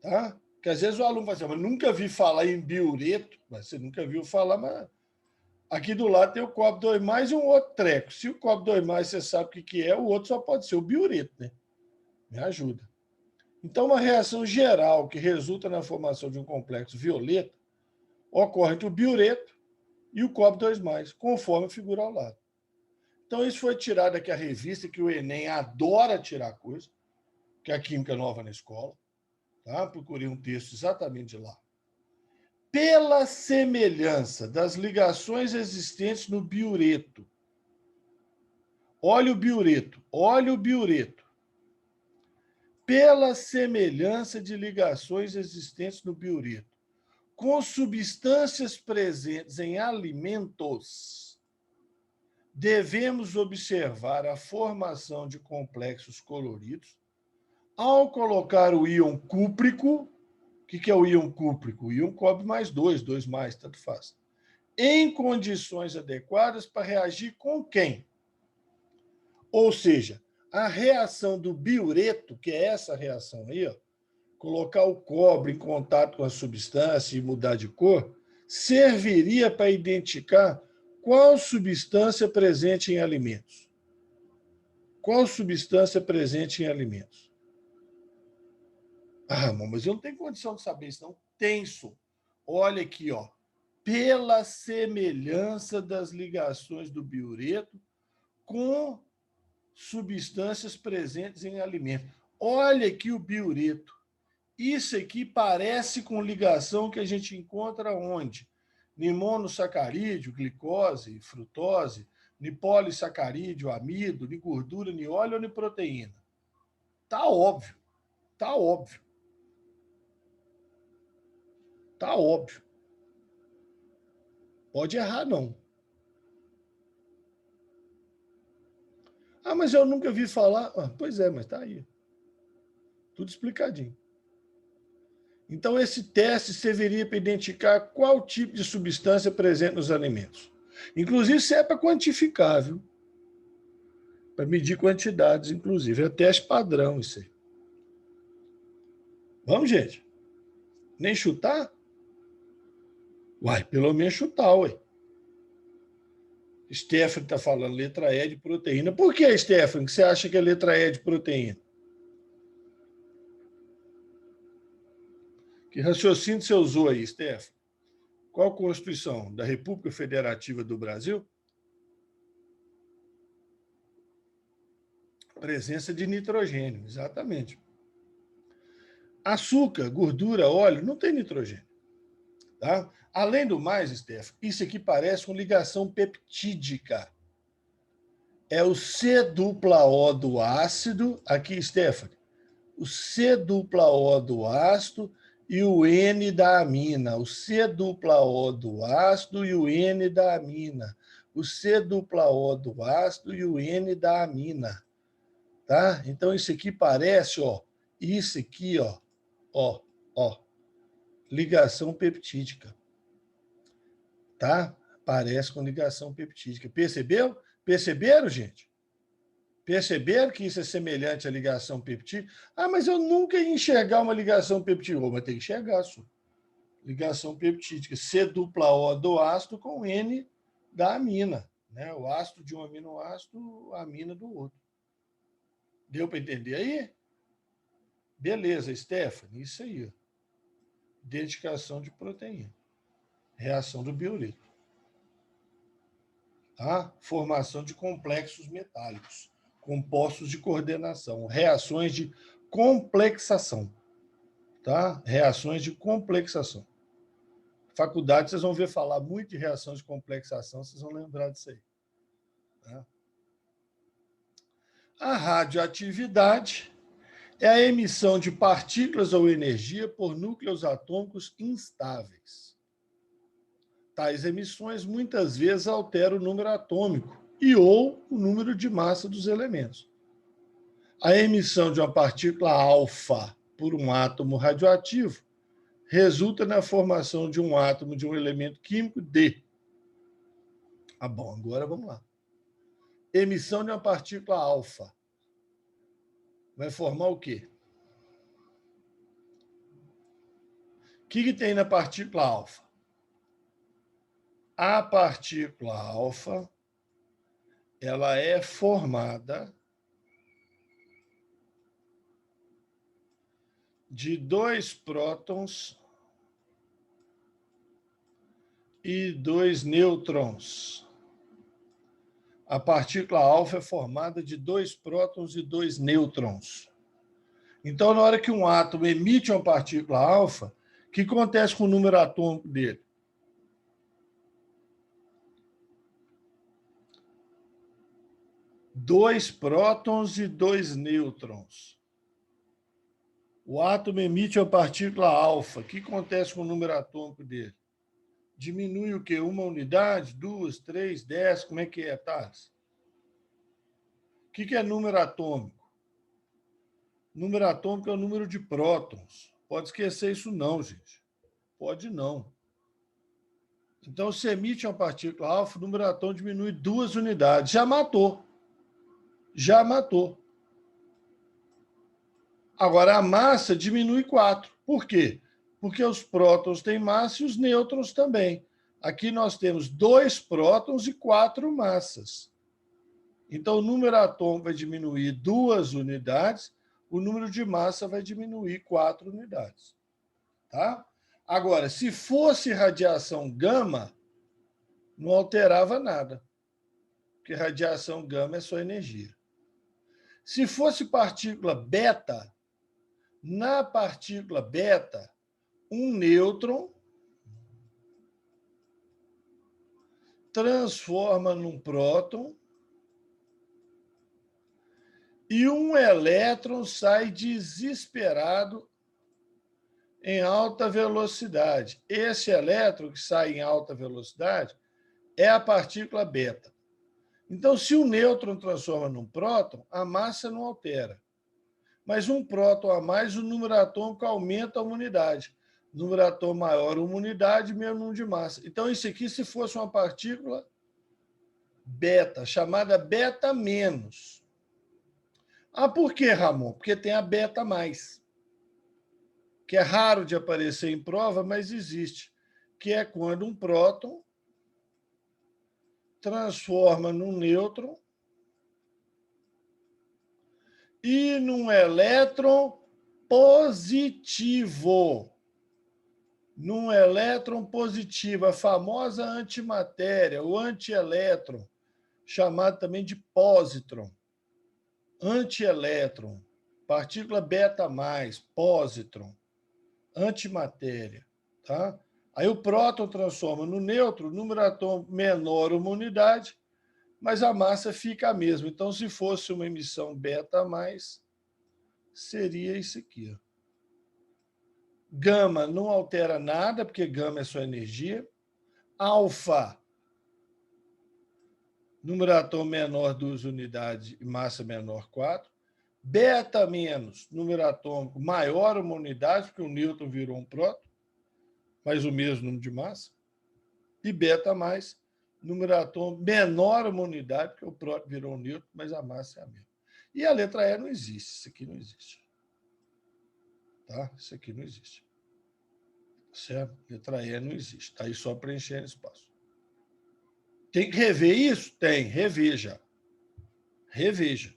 Speaker 1: Tá? Porque às vezes o aluno fala assim, mas nunca vi falar em biureto, mas você nunca viu falar, mas aqui do lado tem o cobre 2+ e um outro treco. Se o cobre 2+ você sabe o que é, o outro só pode ser o biureto, né? Me ajuda. Então, uma reação geral que resulta na formação de um complexo violeta ocorre entre o biureto e o cobre 2+, conforme a figura ao lado. Então, isso foi tirado aqui a revista, que o Enem adora tirar coisa, que é a Química Nova na Escola. Tá? Procurei um texto exatamente de lá. Pela semelhança das ligações existentes no biureto, Olha o biureto. Olha o biureto. Pela semelhança de ligações existentes no biureto com substâncias presentes em alimentos, devemos observar a formação de complexos coloridos ao colocar o íon cúprico. O que é o íon cúprico? O íon cobre mais 2, 2 mais, tanto faz. Em condições adequadas para reagir com quem? Ou seja, a reação do biureto, que é essa reação aí, ó, colocar o cobre em contato com a substância e mudar de cor, serviria para identificar qual substância presente em alimentos. Qual substância presente em alimentos? Ah, mas eu não tenho condição de saber isso, não. Tenso. Olha aqui, ó. Pela semelhança das ligações do biureto com substâncias presentes em alimentos. Olha aqui o biureto. Isso aqui parece com ligação que a gente encontra onde? Em monossacarídeo, glicose, frutose, em polissacarídeo, amido, em gordura, em óleo ou em proteína. Tá óbvio. Tá óbvio. Tá óbvio. Pode errar, não. Ah, mas eu nunca vi falar. Ah, pois é, mas tá aí. Tudo explicadinho. Então, esse teste serviria para identificar qual tipo de substância é presente nos alimentos. Inclusive, isso é para quantificar, viu? Para medir quantidades, inclusive. É teste padrão isso aí. Vamos, gente? Nem chutar? Uai, pelo menos chutar, ué. Stephanie está falando letra E de proteína. Por que, Stephanie, que você acha que é letra E de proteína? Que raciocínio você usou aí, Stephanie? Qual a Constituição? Da República Federativa do Brasil? Presença de nitrogênio, exatamente. Açúcar, gordura, óleo, não tem nitrogênio. Tá? Além do mais, Steph, isso aqui parece uma ligação peptídica. É o C-dupla-O do ácido, aqui, Stephanie, o C-dupla-O do ácido e o N da amina. O C-dupla-O do ácido e o N da amina. O C-dupla-O do ácido e o N da amina. Tá? Então, isso aqui parece, ó, isso aqui, ó, ligação peptídica. Tá? Parece com ligação peptídica. Percebeu? Perceberam, gente? Perceberam que isso é semelhante à ligação peptídica? Ah, mas eu nunca ia enxergar uma ligação peptídica. Mas tem que enxergar, só. Ligação peptídica. C-dupla-O do ácido com N da amina. Né? O ácido de um aminoácido, a amina do outro. Deu para entender aí? Beleza, Stephanie, isso aí. Ó. Identificação de proteína. Reação do biureto. Tá? Formação de complexos metálicos, compostos de coordenação, reações de complexação. Tá? Reações de complexação. Faculdade, vocês vão ver falar muito de reação de complexação, vocês vão lembrar disso aí. Tá? A radioatividade é a emissão de partículas ou energia por núcleos atômicos instáveis. Tais emissões muitas vezes alteram o número atômico e ou o número de massa dos elementos. A emissão de uma partícula alfa por um átomo radioativo resulta na formação de um átomo de um elemento químico D. Ah, bom, agora vamos lá. Emissão de uma partícula alfa vai formar o quê? O que tem na partícula alfa? A partícula alfa ela é formada de 2 prótons e 2 nêutrons. A partícula alfa é formada de 2 prótons e 2 nêutrons. Então, na hora que um átomo emite uma partícula alfa, o que acontece com o número atômico dele? 2 prótons e 2 nêutrons. O átomo emite a partícula alfa. O que acontece com o número atômico dele? Diminui o quê? 1 unidade, 2, 3, 10? Como é que é, Thales? O que é número atômico? Número atômico é o número de prótons. Pode esquecer isso não, gente. Pode não. Então, se emite uma partícula alfa, o número atômico diminui 2 unidades. Já matou. Já matou. Agora, a massa diminui 4. Por quê? Porque os prótons têm massa e os nêutrons também. Aqui nós temos 2 prótons e 4 massas. Então, o número atômico vai diminuir 2 unidades, o número de massa vai diminuir 4 unidades. Tá? Agora, se fosse radiação gama, não alterava nada, porque radiação gama é só energia. Se fosse partícula beta, na partícula beta, um nêutron transforma num próton e um elétron sai desesperado em alta velocidade. Esse elétron que sai em alta velocidade é a partícula beta. Então, se o nêutron transforma num próton, a massa não altera. Mas um próton a mais, o número atômico aumenta a unidade. Número atômico maior, uma unidade, menos número de massa. Então, isso aqui, se fosse uma partícula beta, chamada beta menos. Ah, por que, Ramon? Porque tem a beta mais, que é raro de aparecer em prova, mas existe, que é quando um próton transforma num nêutron e num elétron positivo. Num elétron positivo, a famosa antimatéria, o antielétron, chamado também de pósitron. Antielétron, partícula beta mais, pósitron, antimatéria. Tá? Aí o próton transforma no nêutron, número atômico menor uma unidade, mas a massa fica a mesma. Então, se fosse uma emissão beta mais, seria isso aqui. Ó. Gama não altera nada, porque gama é só energia. Alfa, número atômico menor 2 unidades e massa menor 4. Beta menos, número atômico maior uma unidade, porque o nêutron virou um próton, mas o mesmo número de massa. E beta mais, número atômico menor uma unidade, porque o próton virou um nêutron, mas a massa é a mesma. E a letra E não existe, isso aqui não existe. Tá? Isso aqui não existe. Certo? Letra E não existe. Está aí só preenchendo espaço. Tem que rever isso? Tem, reveja. Reveja.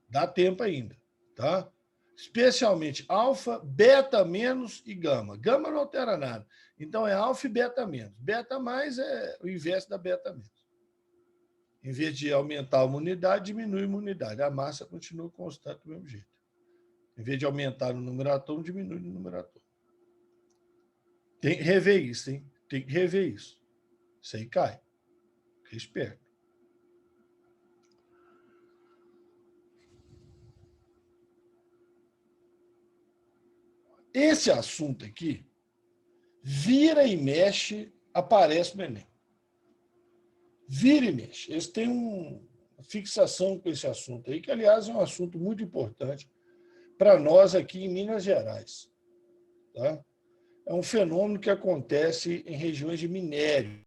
Speaker 1: Dá tempo ainda, tá? Especialmente alfa, beta menos e gama. Gama não altera nada. Então é alfa e beta menos. Beta mais é o inverso da beta menos. Em vez de aumentar uma unidade, diminui uma unidade. A massa continua constante do mesmo jeito. Em vez de aumentar o número atômico, diminui o número atômico. Tem que rever isso, hein? Tem que rever isso. Isso aí cai. Fica esperto. Esse assunto aqui, vira e mexe, aparece no Enem. Vira e mexe. Eles têm uma fixação com esse assunto aí, que, aliás, é um assunto muito importante para nós aqui em Minas Gerais. Tá? É um fenômeno que acontece em regiões de minério.